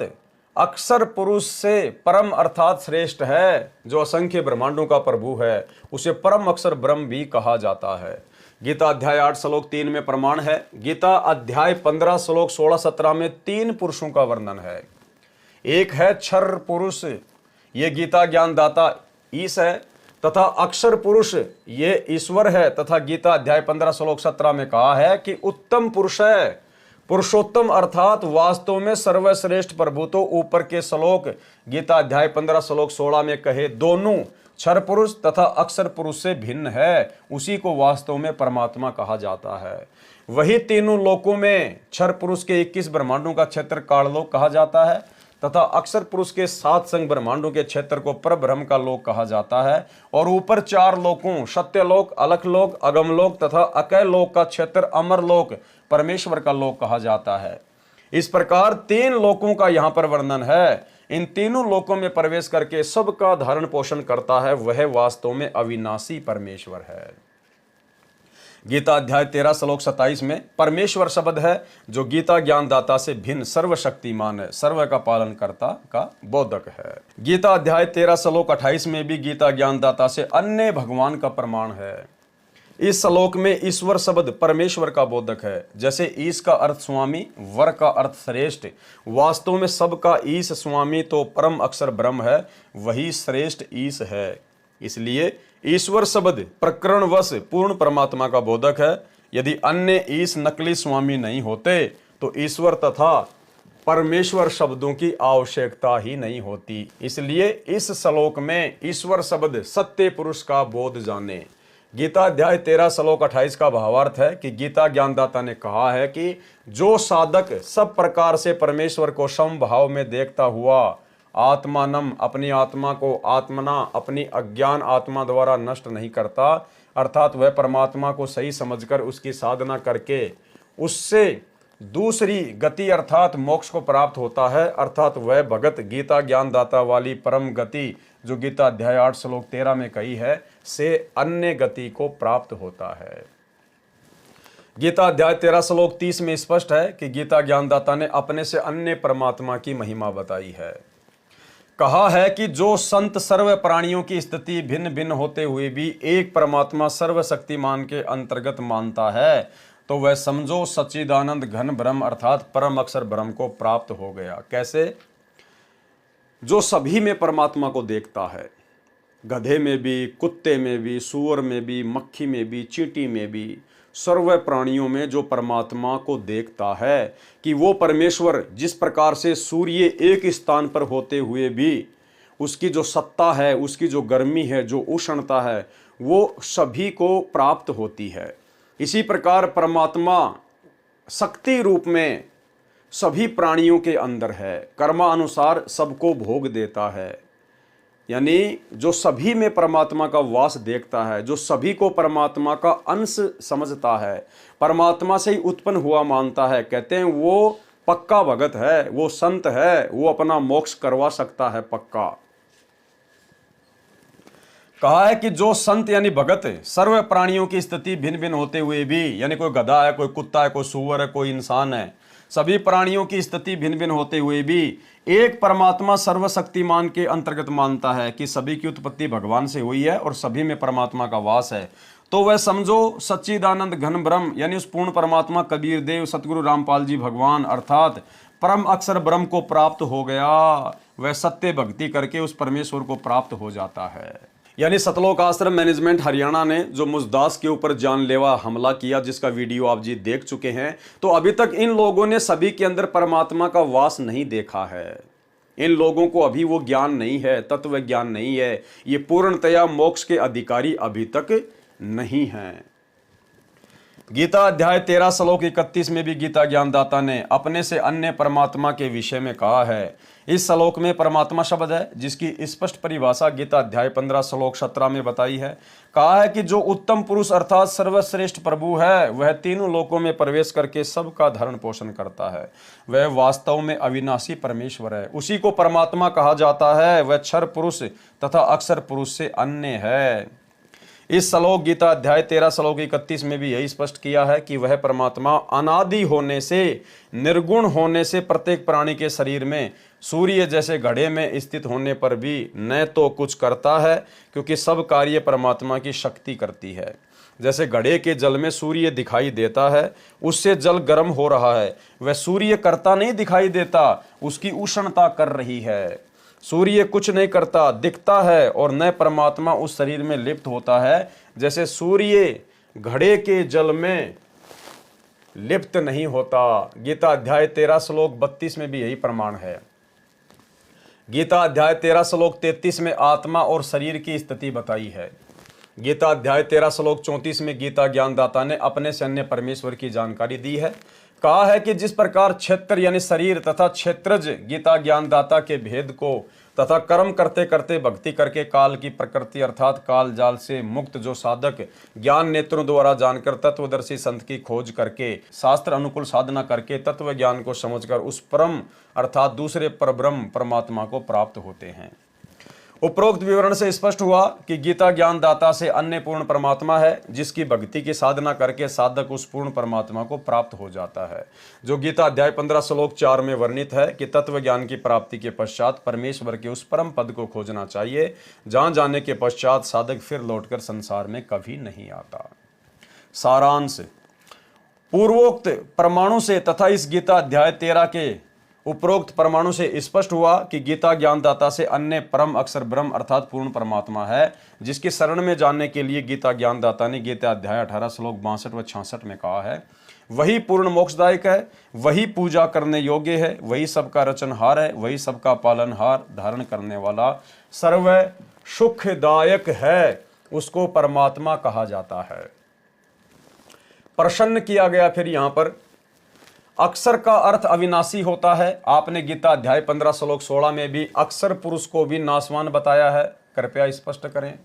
अक्षर पुरुष से परम अर्थात श्रेष्ठ है, जो असंख्य ब्रह्मांडों का प्रभु है, उसे परम अक्षर ब्रह्म भी कहा जाता है। गीता अध्याय 8 श्लोक 3 में प्रमाण है। गीता अध्याय 15 श्लोक 16-17 में 3 पुरुषों का वर्णन है। एक है क्षर पुरुष, ये गीता ज्ञानदाता ईश है, तथा अक्षर पुरुष ये ईश्वर है। तथा गीता अध्याय 15 श्लोक 17 में कहा है कि उत्तम पुरुष है, पुरुषोत्तम अर्थात वास्तव में सर्वश्रेष्ठ प्रभु। तो ऊपर के श्लोक गीता अध्याय 15 श्लोक 16 में कहे दोनों क्षर पुरुष तथा अक्षर पुरुष से भिन्न है, उसी को वास्तव में परमात्मा कहा जाता है। वही तीनों लोकों में क्षर पुरुष के 21 ब्रह्मांडों का क्षेत्र काललोक कहा जाता है तथा अक्षर पुरुष के 7 संग ब्रह्मांडों के क्षेत्र को परब्रह्म का लोक कहा जाता है। और ऊपर 4 लोकों सत्यलोक, अलखलोक, अगमलोक तथा अकय लोक का क्षेत्र अमरलोक परमेश्वर का लोक कहा जाता है। इस प्रकार 3 लोकों का यहाँ पर वर्णन है। इन तीनों लोकों में प्रवेश करके सबका धारण पोषण करता है, वह वास्तव में अविनाशी परमेश्वर है। गीता अध्याय 13 श्लोक 27 में परमेश्वर शब्द है जो गीता ज्ञानदाता से भिन्न सर्वशक्तिमान है, सर्व का पालन करता का बोधक है। गीता अध्याय 13 श्लोक 28 में भी गीता ज्ञानदाता से अन्य भगवान का प्रमाण है। इस श्लोक में ईश्वर शब्द परमेश्वर का बोधक है। जैसे ईश का अर्थ स्वामी, वर का अर्थ श्रेष्ठ। वास्तव में सबका ईश स्वामी तो परम अक्षर ब्रह्म है, वही श्रेष्ठ ईश है। इसलिए ईश्वर शब्द प्रकरणवश पूर्ण परमात्मा का बोधक है। यदि अन्य ईश नकली स्वामी नहीं होते तो ईश्वर तथा परमेश्वर शब्दों की आवश्यकता ही नहीं होती। इसलिए इस श्लोक में ईश्वर शब्द सत्य पुरुष का बोध जाने। गीता अध्याय 13 श्लोक 28 का भावार्थ है कि गीता ज्ञानदाता ने कहा है कि जो साधक सब प्रकार से परमेश्वर को समभाव में देखता हुआ आत्मानम अपनी आत्मा को आत्मना अपनी अज्ञान आत्मा द्वारा नष्ट नहीं करता, अर्थात वह परमात्मा को सही समझकर उसकी साधना करके उससे दूसरी गति अर्थात मोक्ष को प्राप्त होता है, अर्थात वह भगत गीता ज्ञानदाता वाली परम गति जो गीता अध्याय 8 श्लोक 13 में कही है से अन्य गति को प्राप्त होता है। गीता अध्याय 13 श्लोक 30 में स्पष्ट है कि गीता ज्ञानदाता ने अपने से अन्य परमात्मा की महिमा बताई है। कहा है कि जो संत सर्व प्राणियों की स्थिति भिन्न भिन्न होते हुए भी एक परमात्मा सर्वशक्तिमान के अंतर्गत मानता है तो वह समझो सच्चिदानंद घन ब्रह्म अर्थात परम अक्षर ब्रह्म को प्राप्त हो गया। कैसे? जो सभी में परमात्मा को देखता है, गधे में भी, कुत्ते में भी, सूअर में भी, मक्खी में भी, चींटी में भी, सर्व प्राणियों में जो परमात्मा को देखता है कि वो परमेश्वर जिस प्रकार से सूर्य एक स्थान पर होते हुए भी उसकी जो सत्ता है, उसकी जो गर्मी है, जो उष्णता है, वो सभी को प्राप्त होती है। इसी प्रकार परमात्मा शक्ति रूप में सभी प्राणियों के अंदर है, कर्मानुसार सबको भोग देता है। यानी जो सभी में परमात्मा का वास देखता है, जो सभी को परमात्मा का अंश समझता है, परमात्मा से ही उत्पन्न हुआ मानता है, कहते हैं वो पक्का भगत है, वो संत है, वो अपना मोक्ष करवा सकता है पक्का। कहा है कि जो संत यानी भगत सर्व प्राणियों की स्थिति भिन्न भिन्न होते हुए भी, यानी कोई गधा है, कोई कुत्ता है, कोई सूअर है, कोई इंसान है, सभी प्राणियों की स्थिति भिन्न भिन्न होते हुए भी एक परमात्मा सर्वशक्तिमान के अंतर्गत मानता है कि सभी की उत्पत्ति भगवान से हुई है और सभी में परमात्मा का वास है, तो वह समझो सच्चिदानंद घन ब्रह्म यानी उस पूर्ण परमात्मा कबीर देव सतगुरु रामपाल जी भगवान अर्थात परम अक्षर ब्रह्म को प्राप्त हो गया। वह सत्य भक्ति करके उस परमेश्वर को प्राप्त हो जाता है। यानी सतलोक आश्रम मैनेजमेंट हरियाणा ने जो मुजदास के ऊपर जानलेवा हमला किया, जिसका वीडियो आप जी देख चुके हैं, तो अभी तक इन लोगों ने सभी के अंदर परमात्मा का वास नहीं देखा है। इन लोगों को अभी वो ज्ञान नहीं है, तत्व ज्ञान नहीं है, ये पूर्णतया मोक्ष के अधिकारी अभी तक नहीं हैं। गीता अध्याय 13 श्लोक 31 में भी गीता ज्ञानदाता ने अपने से अन्य परमात्मा के विषय में कहा है। इस श्लोक में परमात्मा शब्द है जिसकी स्पष्ट परिभाषा गीता अध्याय 15 श्लोक 17 में बताई है। कहा है कि जो उत्तम पुरुष अर्थात सर्वश्रेष्ठ प्रभु है वह तीनों लोकों में प्रवेश करके सबका धरण पोषण करता है। वह वास्तव में अविनाशी परमेश्वर है, उसी को परमात्मा कहा जाता है। वह क्षर पुरुष तथा अक्षर पुरुष से अन्य है। इस श्लोक गीता अध्याय 13 श्लोक 31 में भी यही स्पष्ट किया है कि वह परमात्मा अनादि होने से, निर्गुण होने से प्रत्येक प्राणी के शरीर में सूर्य जैसे घड़े में स्थित होने पर भी न तो कुछ करता है, क्योंकि सब कार्य परमात्मा की शक्ति करती है। जैसे घड़े के जल में सूर्य दिखाई देता है, उससे जल गर्म हो रहा है, वह सूर्य करता नहीं दिखाई देता, उसकी उष्णता कर रही है। सूर्य कुछ नहीं करता, दिखता है, और न परमात्मा उस शरीर में लिप्त होता है। जैसे सूर्य घड़े के जल में लिप्त नहीं होता। गीता अध्याय 13 श्लोक 32 में भी यही प्रमाण है। गीता अध्याय 13 श्लोक 33 में आत्मा और शरीर की स्थिति बताई है। गीता अध्याय 13 श्लोक 34 में गीता ज्ञानदाता ने अपने से अन्य परमेश्वर की जानकारी दी है। कहा है कि जिस प्रकार क्षेत्र यानी शरीर तथा क्षेत्रज गीता ज्ञानदाता के भेद को तथा कर्म करते करते भक्ति करके काल की प्रकृति अर्थात काल जाल से मुक्त जो साधक ज्ञान नेत्रों द्वारा जानकर तत्वदर्शी संत की खोज करके शास्त्र अनुकूल साधना करके तत्व ज्ञान को समझकर उस परम अर्थात दूसरे परब्रह्म परमात्मा को प्राप्त होते हैं। उपरोक्त विवरण से स्पष्ट हुआ कि गीता ज्ञानदाता से अन्य पूर्ण परमात्मा है, जिसकी भक्ति की साधना करके साधक उस पूर्ण परमात्मा को प्राप्त हो जाता है। जो गीता अध्याय 15 श्लोक 4 में वर्णित है कि तत्व ज्ञान की प्राप्ति के पश्चात परमेश्वर के उस परम पद को खोजना चाहिए, जहां जाने के पश्चात साधक फिर लौटकर संसार में कभी नहीं आता। सारांश, पूर्वोक्त परमाणु से तथा इस गीता अध्याय 13 के उपरोक्त परमाणु से स्पष्ट हुआ कि गीता ज्ञानदाता से अन्य परम अक्षर ब्रह्म अर्थात पूर्ण परमात्मा है, जिसकी शरण में जानने के लिए गीता ज्ञानदाता ने गीता अध्याय 18 श्लोक 62 व 66 में कहा है, वही पूर्ण मोक्षदायक है, वही पूजा करने योग्य है, वही सबका रचनहार है, वही सबका पालनहार धारण करने वाला सर्व सुखदायक है, उसको परमात्मा कहा जाता है। प्रसन्न किया गया फिर यहां पर अक्षर का अर्थ अविनाशी होता है। आपने गीता अध्याय 15 श्लोक 16 में भी अक्षर पुरुष को भी नाशवान बताया है, कृपया स्पष्ट करें।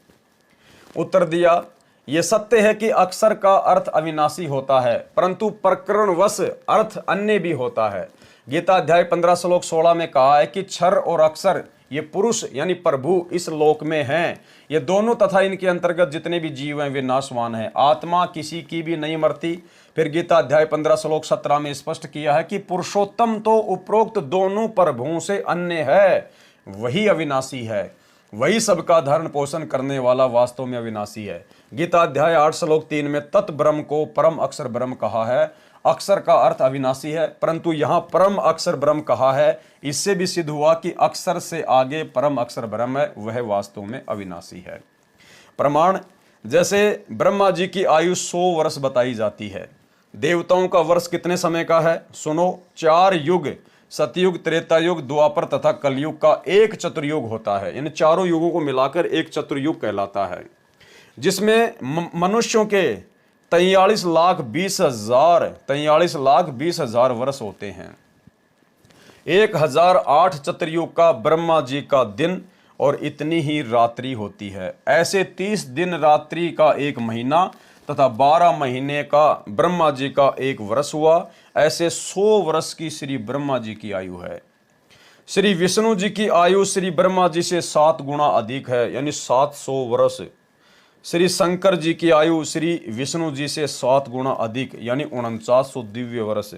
उत्तर दिया, यह सत्य है कि अक्षर का अर्थ अविनाशी होता है, परंतु प्रकरणवश अर्थ अन्य भी होता है। गीता अध्याय 15 श्लोक 16 में कहा है कि क्षर और अक्षर ये पुरुष यानी प्रभु इस लोक में हैं, ये दोनों तथा इनके अंतर्गत जितने भी जीव हैं वे नाशवान हैं, आत्मा किसी की भी नहीं मरती। फिर गीता अध्याय 15 श्लोक 17 में स्पष्ट किया है कि पुरुषोत्तम तो उपरोक्त दोनों प्रभुओं से अन्य है, वही अविनाशी है, वही सबका धारण पोषण करने वाला वास्तव में अविनाशी है। गीता अध्याय 8 श्लोक 3 में तत् ब्रह्म को परम अक्षर ब्रह्म कहा है। अक्षर का अर्थ अविनाशी है, परंतु यहां परम अक्षर ब्रह्म कहा है, इससे भी सिद्ध हुआ कि अक्षर से आगे परम अक्षर ब्रह्म है, वह वास्तव में अविनाशी है। प्रमाण, जैसे ब्रह्मा जी की आयु 100 वर्ष बताई जाती है, देवताओं का वर्ष कितने समय का है? सुनो, 4 युग, सतयुग, त्रेता युग, द्वापर तथा कलयुग का एक चतुर्युग होता है। इन चारों युगों को मिलाकर एक चतुर्युग कहलाता है, जिसमें मनुष्यों के 43,20,000 वर्ष होते हैं। 1008 चतुर्युग का ब्रह्मा जी का दिन और इतनी ही रात्रि होती है। ऐसे 30 दिन रात्रि का एक महीना तथा 12 महीने का ब्रह्मा जी का एक वर्ष हुआ। ऐसे 100 वर्ष की श्री ब्रह्मा जी की आयु है। श्री विष्णु जी की आयु श्री ब्रह्मा जी से 7 गुना अधिक है, यानी 700 वर्ष। श्री शंकर जी की आयु श्री विष्णु जी से 7 गुना अधिक, यानी 4900 दिव्य वर्ष।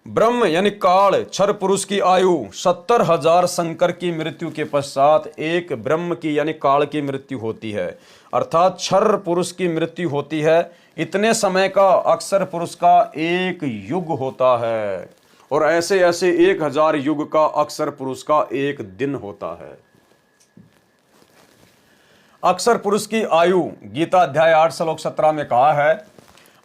ब्रह्म यानी काल क्षर पुरुष की आयु 70,000 शंकर की मृत्यु के पश्चात एक ब्रह्म की यानी काल की मृत्यु होती है, अर्थात क्षर पुरुष की मृत्यु होती है। इतने समय का अक्षर पुरुष का एक युग होता है, और ऐसे ऐसे 1000 युग का अक्षर पुरुष का एक दिन होता है। अक्षर पुरुष की आयु गीता अध्याय 8 श्लोक 17 में कहा है।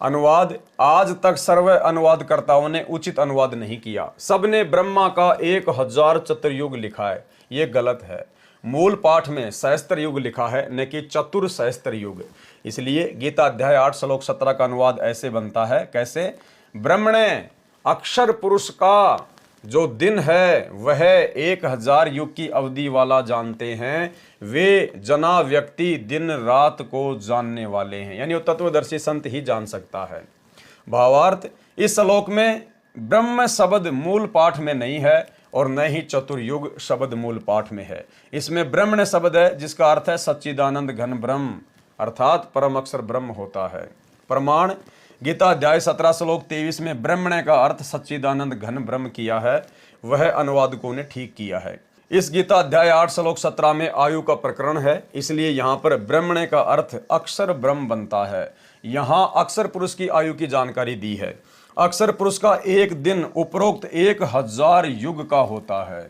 अनुवाद, आज तक सर्व अनुवादकर्ताओं ने उचित अनुवाद नहीं किया, सबने ब्रह्मा का 1000 चतुर्युग लिखा है, ये गलत है। मूल पाठ में सहस्त्र युग लिखा है, न कि चतुर सहस्त्र युग। इसलिए गीता अध्याय 8 श्लोक 17 का अनुवाद ऐसे बनता है, कैसे? ब्रह्मणे अक्षर पुरुष का जो दिन है वह 1000 युग की अवधि वाला जानते हैं, वे जना व्यक्ति दिन रात को जानने वाले हैं, यानी वो तत्वदर्शी संत ही जान सकता है। भावार्थ, इस श्लोक में ब्रह्म शब्द मूल पाठ में नहीं है और न ही चतुर्युग शब्द मूल पाठ में है। इसमें ब्रह्मण शब्द है, जिसका अर्थ है सच्चिदानंद घन ब्रह्म, अर्थात परम अक्षर ब्रह्म होता है। प्रमाण, गीता अध्याय 17 श्लोक 23 में ब्रह्मण्य का अर्थ सच्चिदानंद घन ब्रह्म किया है, वह अनुवादकों ने ठीक किया है। इस गीता अध्याय 8 श्लोक 17 में आयु का प्रकरण है, इसलिए यहाँ पर ब्रह्मण्य का अर्थ अक्षर ब्रह्म बनता है। यहाँ अक्षर पुरुष की आयु की जानकारी दी है। अक्षर पुरुष का एक दिन उपरोक्त 1000 युग का होता है,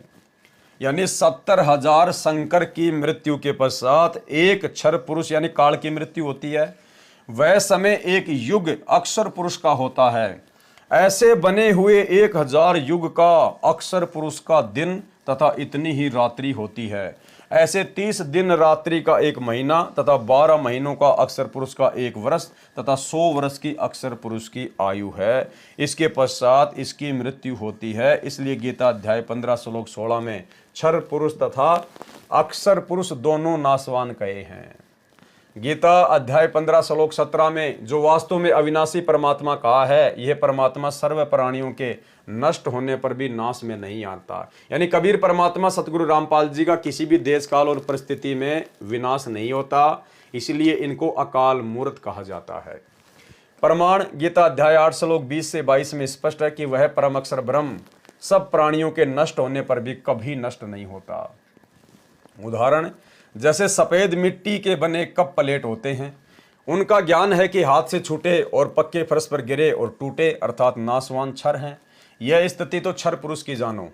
यानी 70,000 शंकर की मृत्यु के पश्चात एक क्षर पुरुष यानी काल की मृत्यु होती है। वह समय एक युग अक्षर पुरुष का होता है। ऐसे बने हुए 1000 युग का अक्षर पुरुष का दिन तथा इतनी ही रात्रि होती है। ऐसे 30 दिन रात्रि का एक महीना तथा 12 महीनों का अक्षर पुरुष का एक वर्ष तथा 100 वर्ष की अक्षर पुरुष की आयु है। इसके पश्चात इसकी मृत्यु होती है। इसलिए गीता अध्याय 15 श्लोक 16 में क्षर पुरुष तथा अक्षर पुरुष दोनों नाशवान कहे हैं। गीता अध्याय 15 श्लोक 17 में जो वास्तव में अविनाशी परमात्मा कहा है, यह परमात्मा सर्व प्राणियों के नष्ट होने पर भी नाश में नहीं आता। यानी कबीर परमात्मा सतगुरु रामपाल जी का किसी भी देश काल और परिस्थिति में विनाश नहीं होता, इसलिए इनको अकाल मूर्त कहा जाता है। प्रमाण, गीता अध्याय 8 श्लोक 20 से 22 में स्पष्ट है कि वह परम अक्षर ब्रह्म सब प्राणियों के नष्ट होने पर भी कभी नष्ट नहीं होता। उदाहरण, जैसे सफेद मिट्टी के बने कप प्लेट होते हैं, उनका ज्ञान है कि हाथ से छूटे और पक्के फर्श पर गिरे और टूटे, अर्थात नाशवान क्षर हैं। यह स्थिति तो क्षर पुरुष की जानो।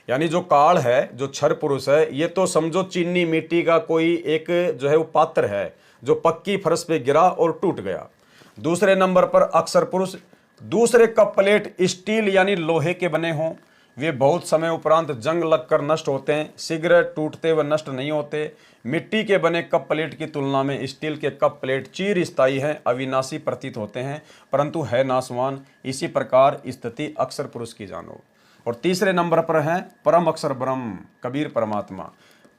यानी जो काल है, जो क्षर पुरुष है, ये तो समझो चीनी मिट्टी का कोई एक जो है वो पात्र है जो पक्की फर्श पे गिरा और टूट गया। दूसरे नंबर पर अक्षर पुरुष, दूसरे कप प्लेट स्टील यानी लोहे के बने हों, वे बहुत समय उपरांत जंग लगकर नष्ट होते हैं, शीघ्र टूटते व नष्ट नहीं होते। मिट्टी के बने कप प्लेट की तुलना में स्टील के कप प्लेट चिरस्थायी हैं, अविनाशी प्रतीत होते हैं, परंतु है नाशवान। इसी प्रकार स्थिति अक्षर पुरुष की जानो। और तीसरे नंबर पर है परम अक्षर ब्रह्म, कबीर परमात्मा।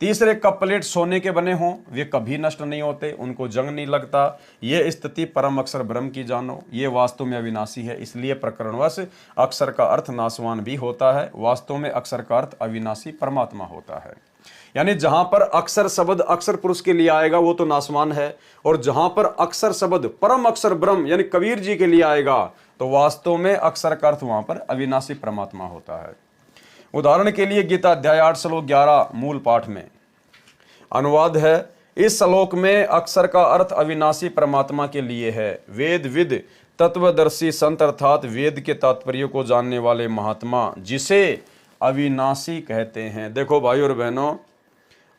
तीसरे कप प्लेट सोने के बने हों, वे कभी नष्ट नहीं होते, उनको जंग नहीं लगता। ये स्थिति परम अक्षर ब्रह्म की जानो। ये वास्तव में अविनाशी है, इसलिए प्रकरणवश अक्षर का अर्थ नाशवान भी होता है, वास्तव में अक्षर का अर्थ अविनाशी परमात्मा होता है। यानी जहां पर अक्षर शब्द अक्षर पुरुष के लिए आएगा वो तो नाशवान है, और जहां पर अक्षर शब्द परम अक्षर ब्रह्म यानी कबीर जी के लिए आएगा तो वास्तव में अक्षर का अर्थ वहां पर अविनाशी परमात्मा होता है। उदाहरण के लिए गीता अध्याय 8 श्लोक 11 मूल पाठ में अनुवाद है। इस श्लोक में अक्षर का अर्थ अविनाशी परमात्मा के लिए है। वेद विद तत्वदर्शी संत अर्थात वेद के तात्पर्य को जानने वाले महात्मा जिसे अविनाशी कहते हैं। देखो भाई और बहनों,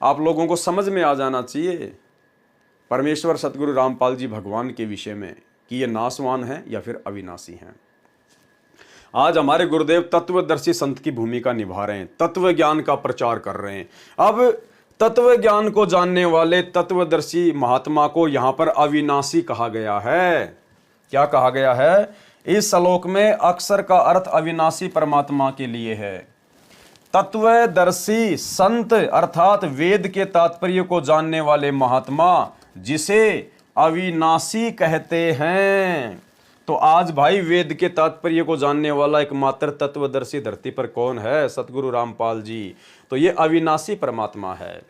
आप लोगों को समझ में आ जाना चाहिए परमेश्वर सतगुरु रामपाल जी भगवान के विषय में कि ये नाशवान है या फिर अविनाशी हैं। आज हमारे गुरुदेव तत्वदर्शी संत की भूमिका निभा रहे हैं, तत्व ज्ञान का प्रचार कर रहे हैं। अब तत्व ज्ञान को जानने वाले तत्वदर्शी महात्मा को यहां पर अविनाशी कहा गया है। क्या कहा गया है? इस श्लोक में अक्षर का अर्थ अविनाशी परमात्मा के लिए है। तत्वदर्शी संत अर्थात वेद के तात्पर्य को जानने वाले महात्मा जिसे अविनाशी कहते हैं। तो आज भाई वेद के तात्पर्य को जानने वाला एकमात्र तत्वदर्शी धरती पर कौन है? सतगुरु रामपाल जी। तो ये अविनाशी परमात्मा है।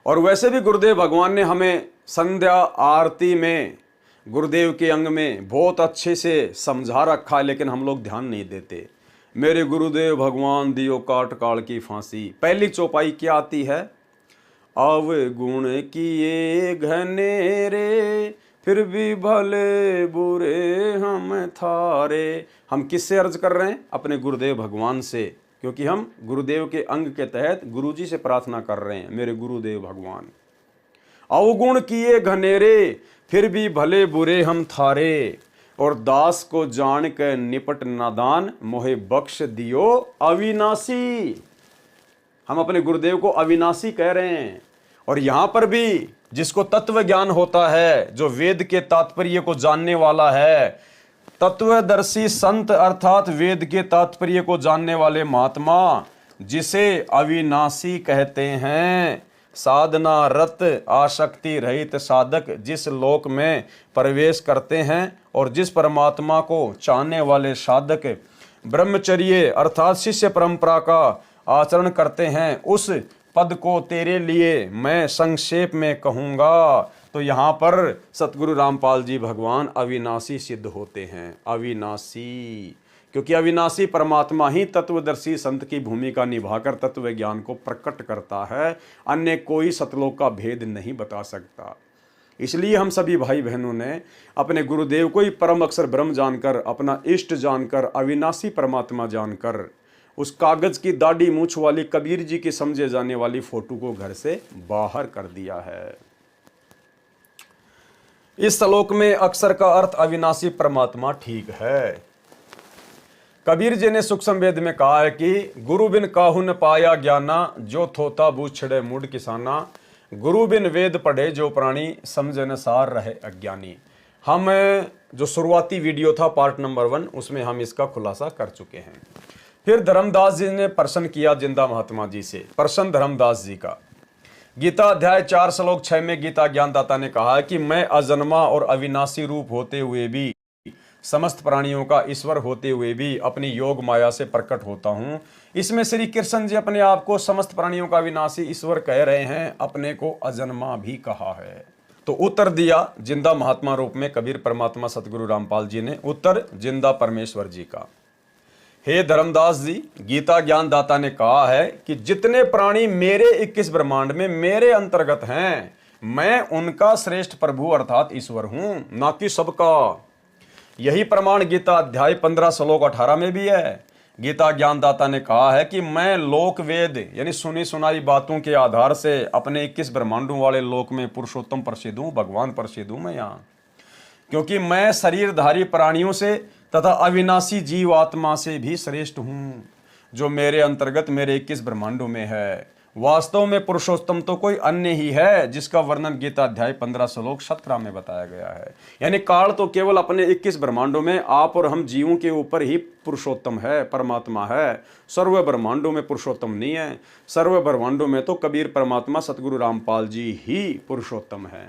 और वैसे भी गुरुदेव भगवान ने हमें संध्या आरती में गुरुदेव के अंग में बहुत अच्छे से समझा रखा है, लेकिन हम लोग ध्यान नहीं देते। मेरे गुरुदेव भगवान दियो काट काल की फांसी। पहली चौपाई क्या आती है? अवगुण किए घनेरे फिर भी भले बुरे हम थारे। हम किससे अर्ज कर रहे हैं? अपने गुरुदेव भगवान से, क्योंकि हम गुरुदेव के अंग के तहत गुरुजी से प्रार्थना कर रहे हैं, मेरे गुरुदेव भगवान। अवगुण किए घनेरे फिर भी भले बुरे हम थारे, और दास को जान के निपट नादान मोहे बख्श दियो अविनाशी। हम अपने गुरुदेव को अविनाशी कह रहे हैं। और यहां पर भी जिसको तत्व ज्ञान होता है, जो वेद के तात्पर्य को जानने वाला है, तत्वदर्शी संत अर्थात वेद के तात्पर्य को जानने वाले महात्मा जिसे अविनाशी कहते हैं। साधना रत आसक्ति रहित साधक जिस लोक में प्रवेश करते हैं और जिस परमात्मा को चाहने वाले साधक ब्रह्मचर्य अर्थात शिष्य परंपरा का आचरण करते हैं, उस पद को तेरे लिए मैं संक्षेप में कहूँगा। तो यहाँ पर सतगुरु रामपाल जी भगवान अविनाशी सिद्ध होते हैं। अविनाशी, क्योंकि अविनाशी परमात्मा ही तत्वदर्शी संत की भूमिका निभाकर तत्व ज्ञान को प्रकट करता है। अन्य कोई सतलोक का भेद नहीं बता सकता। इसलिए हम सभी भाई बहनों ने अपने गुरुदेव को ही परम अक्षर ब्रह्म जानकर, अपना इष्ट जानकर, अविनाशी परमात्मा जानकर, उस कागज की दाढ़ी मूछ वाली कबीर जी की समझे जाने वाली फोटो को घर से बाहर कर दिया है। इस श्लोक में अक्षर का अर्थ अविनाशी परमात्मा ठीक है। कबीर जी ने सूक्ष्म वेद में कहा है कि गुरु बिन काहू न पाया ज्ञाना, जो थोता बूझ छिड़े मूड किसाना। गुरु बिन वेद पढ़े जो प्राणी, समझ न सार रहे अज्ञानी। हम जो शुरुआती वीडियो था पार्ट नंबर 1, उसमें हम इसका खुलासा कर चुके हैं। फिर धर्मदास जी ने प्रश्न किया जिंदा महात्मा जी से, प्रश्न धर्मदास जी का। गीता अध्याय 4 श्लोक 6 में गीता ज्ञानदाता ने कहा कि मैं अजन्मा और अविनाशी रूप होते हुए भी, समस्त प्राणियों का ईश्वर होते हुए भी अपनी योग माया से प्रकट होता हूं। इसमें श्री कृष्ण जी अपने आप को समस्त प्राणियों का अविनाशी ईश्वर कह रहे हैं, अपने को अजन्मा भी कहा है। तो उत्तर दिया जिंदा महात्मा रूप में कबीर परमात्मा सतगुरु रामपाल जी ने, उत्तर जिंदा परमेश्वर जी का। हे धर्मदास जी, गीता ज्ञानदाता ने कहा है कि जितने प्राणी मेरे 21 ब्रह्मांड में मेरे अंतर्गत हैं, मैं उनका श्रेष्ठ प्रभु अर्थात ईश्वर हूं, ना कि सबका। यही प्रमाण गीता अध्याय 15 श्लोक 18 में भी है। गीता ज्ञानदाता ने कहा है कि मैं लोक वेद यानी सुनी सुनाई बातों के आधार से अपने 21 ब्रह्मांडों वाले लोक में पुरुषोत्तम प्रसिद्ध हूँ, भगवान प्रसिद्ध हूँ मैं यहाँ, क्योंकि मैं शरीरधारी प्राणियों से तथा अविनाशी जीव आत्मा से भी श्रेष्ठ हूँ, जो मेरे अंतर्गत मेरे 21 ब्रह्मांडों में है। वास्तव में पुरुषोत्तम तो कोई अन्य ही है, जिसका वर्णन गीता अध्याय 15 श्लोक 17 में बताया गया है। यानी काल तो केवल अपने 21 ब्रह्मांडों में आप और हम जीवों के ऊपर ही पुरुषोत्तम है, परमात्मा है। सर्व ब्रह्मांडों में पुरुषोत्तम नहीं है। सर्व ब्रह्मांडों में तो कबीर परमात्मा सतगुरु रामपाल जी ही पुरुषोत्तम है।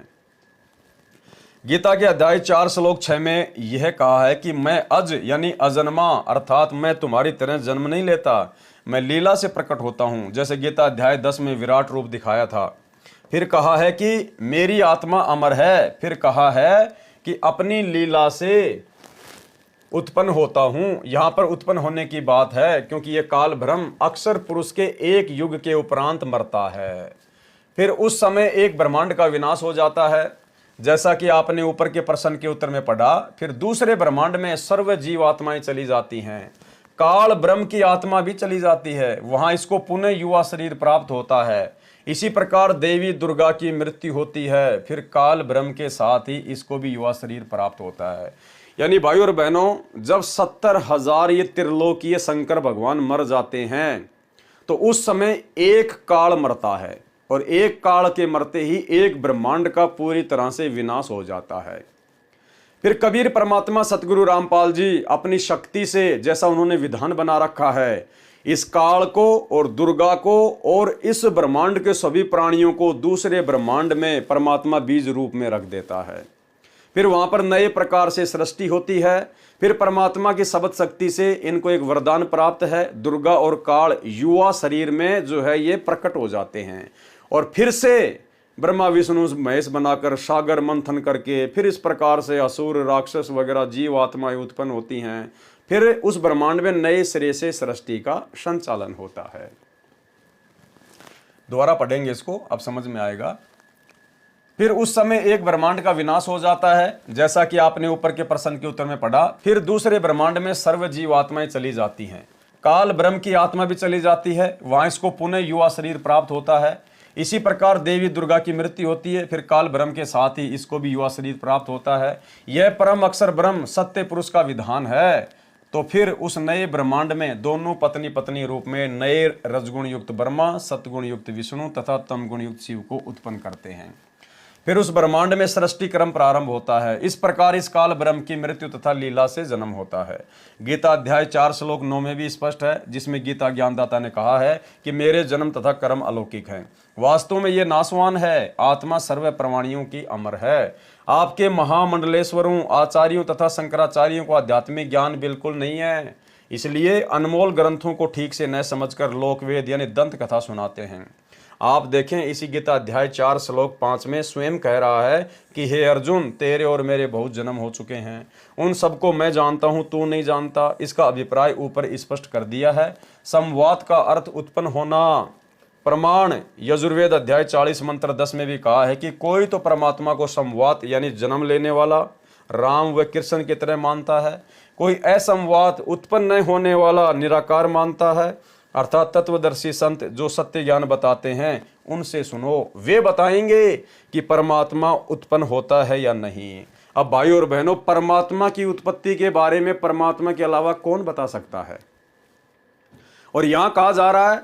गीता के अध्याय 4 श्लोक 6 में यह कहा है कि मैं अज यानी अजन्मा, अर्थात मैं तुम्हारी तरह जन्म नहीं लेता, मैं लीला से प्रकट होता हूं, जैसे गीता अध्याय 10 में विराट रूप दिखाया था। फिर कहा है कि मेरी आत्मा अमर है। फिर कहा है कि अपनी लीला से उत्पन्न होता हूं। यहां पर उत्पन्न होने की बात है, क्योंकि यह काल भ्रम अक्सर पुरुष के एक युग के उपरांत मरता है। फिर उस समय एक ब्रह्मांड का विनाश हो जाता है, जैसा कि आपने ऊपर के प्रश्न के उत्तर में पढ़ा। फिर दूसरे ब्रह्मांड में सर्व जीव आत्माएं चली जाती हैं, काल ब्रह्म की आत्मा भी चली जाती है, वहां इसको पुनः युवा शरीर प्राप्त होता है। इसी प्रकार देवी दुर्गा की मृत्यु होती है, फिर काल ब्रह्म के साथ ही इसको भी युवा शरीर प्राप्त होता है। यानी भाइयों और बहनों, जब 70,000 ये त्रिलोकीय शंकर भगवान मर जाते हैं, तो उस समय एक काल मरता है, और एक काल के मरते ही एक ब्रह्मांड का पूरी तरह से विनाश हो जाता है। फिर कबीर परमात्मा सतगुरु रामपाल जी अपनी शक्ति से, जैसा उन्होंने विधान बना रखा है, इस काल को और दुर्गा को और इस ब्रह्मांड के सभी प्राणियों को दूसरे ब्रह्मांड में परमात्मा बीज रूप में रख देता है। फिर वहां पर नए प्रकार से सृष्टि होती है। फिर परमात्मा की शब्द शक्ति से इनको एक वरदान प्राप्त है। दुर्गा और काल युवा शरीर में जो है ये प्रकट हो जाते हैं, और फिर से ब्रह्मा विष्णु महेश बनाकर सागर मंथन करके फिर इस प्रकार से असुर राक्षस वगैरह जीव आत्माएं उत्पन्न होती हैं। फिर उस ब्रह्मांड में नए सिरे से सृष्टि का संचालन होता है। दोबारा पढ़ेंगे इसको, अब समझ में आएगा। फिर उस समय एक ब्रह्मांड का विनाश हो जाता है, जैसा कि आपने ऊपर के प्रश्न के उत्तर में पढ़ा। फिर दूसरे ब्रह्मांड में सर्व जीव आत्माएं चली जाती हैं, काल ब्रह्म की आत्मा भी चली जाती है, वहां इसको पुनः युवा शरीर प्राप्त होता है। इसी प्रकार देवी दुर्गा की मृत्यु होती है, फिर काल ब्रह्म के साथ ही इसको भी युवा शरीर प्राप्त होता है। यह परम अक्षर ब्रह्म सत्य पुरुष का विधान है। तो फिर उस नए ब्रह्मांड में दोनों पत्नी पत्नी रूप में नए रजगुण युक्त ब्रह्मा, सतगुण युक्त विष्णु तथा तम गुण युक्त शिव को उत्पन्न करते हैं। फिर उस ब्रह्मांड में सृष्टि क्रम प्रारंभ होता है। इस प्रकार इस काल ब्रह्म की मृत्यु तथा लीला से जन्म होता है। गीता अध्याय 4 श्लोक 9 में भी स्पष्ट है, जिसमें गीता ज्ञानदाता ने कहा है कि मेरे जन्म तथा कर्म अलौकिक हैं। वास्तव में ये नाशवान है, आत्मा सर्व प्राणियों की अमर है। आपके महामंडलेश्वरों, आचार्यों तथा शंकराचार्यों को आध्यात्मिक ज्ञान बिल्कुल नहीं है, इसलिए अनमोल ग्रंथों को ठीक से न समझकर लोकवेद यानी दंत कथा सुनाते हैं। आप देखें, इसी गीता अध्याय 4 श्लोक 5 में स्वयं कह रहा है कि हे अर्जुन, तेरे और मेरे बहुत जन्म हो चुके हैं, उन सबको मैं जानता हूं, तू नहीं जानता। इसका अभिप्राय ऊपर स्पष्ट कर दिया है। संवाद का अर्थ उत्पन्न होना। प्रमाण यजुर्वेद अध्याय 40 मंत्र 10 में भी कहा है कि कोई तो परमात्मा को संवाद यानी जन्म लेने वाला राम व कृष्ण की तरह मानता है, कोई असंवाद उत्पन्न नहीं होने वाला निराकार मानता है। अर्थात तत्वदर्शी संत जो सत्य ज्ञान बताते हैं उनसे सुनो, वे बताएंगे कि परमात्मा उत्पन्न होता है या नहीं। अब भाइयों और बहनों, परमात्मा की उत्पत्ति के बारे में परमात्मा के अलावा कौन बता सकता है? और यहां कहा जा रहा है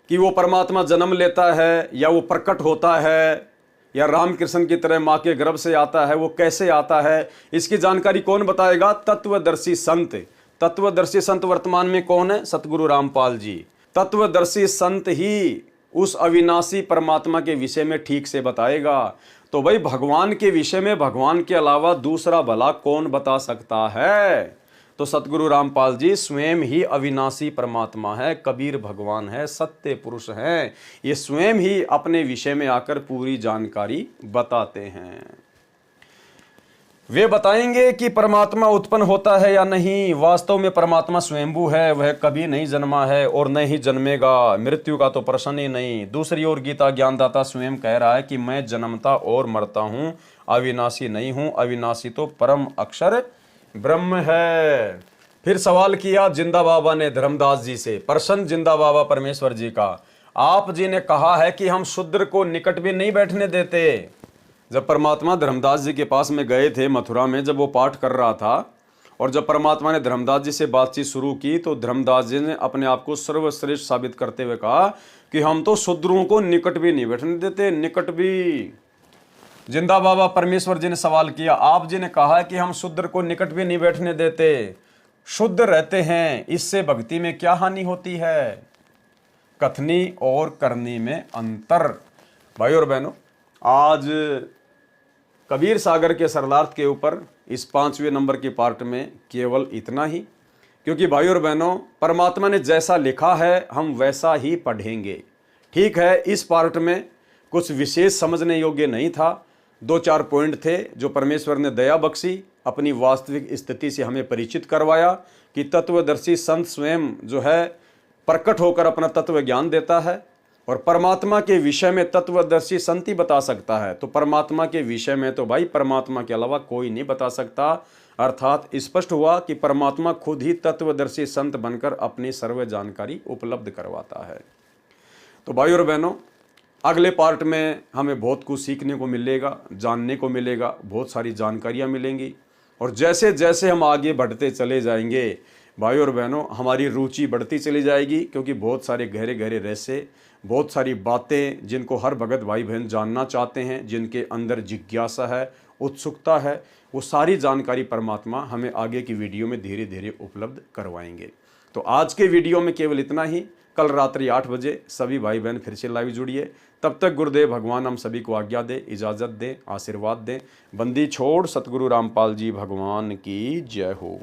कि वो परमात्मा जन्म लेता है या वो प्रकट होता है या रामकृष्ण की तरह माँ के गर्भ से आता है, वो कैसे आता है, इसकी जानकारी कौन बताएगा? तत्वदर्शी संत। तत्वदर्शी संत वर्तमान में कौन है? सतगुरु रामपाल जी। तत्वदर्शी संत ही उस अविनाशी परमात्मा के विषय में ठीक से बताएगा। तो भाई, भगवान के विषय में भगवान के अलावा दूसरा भला कौन बता सकता है? तो सतगुरु रामपाल जी स्वयं ही अविनाशी परमात्मा है, कबीर भगवान है, सत्य पुरुष हैं। ये स्वयं ही अपने विषय में आकर पूरी जानकारी बताते हैं। वे बताएंगे कि परमात्मा उत्पन्न होता है या नहीं। वास्तव में परमात्मा स्वयंभू है, वह कभी नहीं जन्मा है और न ही जन्मेगा। मृत्यु का तो प्रश्न ही नहीं। दूसरी ओर गीता ज्ञानदाता स्वयं कह रहा है कि मैं जन्मता और मरता हूँ, अविनाशी नहीं हूँ। अविनाशी तो परम अक्षर ब्रह्म है। फिर सवाल किया जिंदा बाबा ने धर्मदास जी से, प्रसन्न जिंदा बाबा परमेश्वर जी का, आप जी ने कहा है कि हम शूद्र को निकट भी नहीं बैठने देते। जब परमात्मा धर्मदास जी के पास में गए थे मथुरा में, जब वो पाठ कर रहा था और जब परमात्मा ने धर्मदास जी से बातचीत शुरू की, तो धर्मदास जी ने अपने आप को सर्वश्रेष्ठ साबित करते हुए कहा कि हम तो शूद्रों को निकट भी नहीं बैठने देते, निकट भी। जिंदा बाबा परमेश्वर जी ने सवाल किया, आप जी ने कहा है कि हम शूद्र को निकट भी नहीं बैठने देते, शुद्ध रहते हैं, इससे भक्ति में क्या हानि होती है? कथनी और करनी में अंतर। भाई और बहनों, आज कबीर सागर के सरलार्थ के ऊपर इस 5वें नंबर के पार्ट में केवल इतना ही, क्योंकि भाई और बहनों, परमात्मा ने जैसा लिखा है हम वैसा ही पढ़ेंगे। ठीक है, इस पार्ट में कुछ विशेष समझने योग्य नहीं था, 2-4 पॉइंट थे जो परमेश्वर ने दया बख्शी, अपनी वास्तविक स्थिति से हमें परिचित करवाया कि तत्वदर्शी संत स्वयं जो है प्रकट होकर अपना तत्व ज्ञान देता है और परमात्मा के विषय में तत्वदर्शी संत ही बता सकता है। तो परमात्मा के विषय में तो भाई परमात्मा के अलावा कोई नहीं बता सकता। अर्थात स्पष्ट हुआ कि परमात्मा खुद ही तत्वदर्शी संत बनकर अपनी सर्व जानकारी उपलब्ध करवाता है। तो भाई और बहनों, अगले पार्ट में हमें बहुत कुछ सीखने को मिलेगा, जानने को मिलेगा, बहुत सारी जानकारियाँ मिलेंगी। और जैसे जैसे हम आगे बढ़ते चले जाएंगे भाई और बहनों, हमारी रुचि बढ़ती चली जाएगी, क्योंकि बहुत सारे गहरे गहरे रहस्य, बहुत सारी बातें जिनको हर भगत भाई बहन जानना चाहते हैं, जिनके अंदर जिज्ञासा है, उत्सुकता है, वो सारी जानकारी परमात्मा हमें आगे की वीडियो में धीरे धीरे उपलब्ध करवाएंगे। तो आज के वीडियो में केवल इतना ही। कल रात्रि 8 बजे सभी भाई बहन फिर से लाइव जुड़िए। तब तक गुरुदेव भगवान हम सभी को आज्ञा दे, इजाज़त दे, आशीर्वाद दें। बंदी छोड़ सतगुरु रामपाल जी भगवान की जय हो।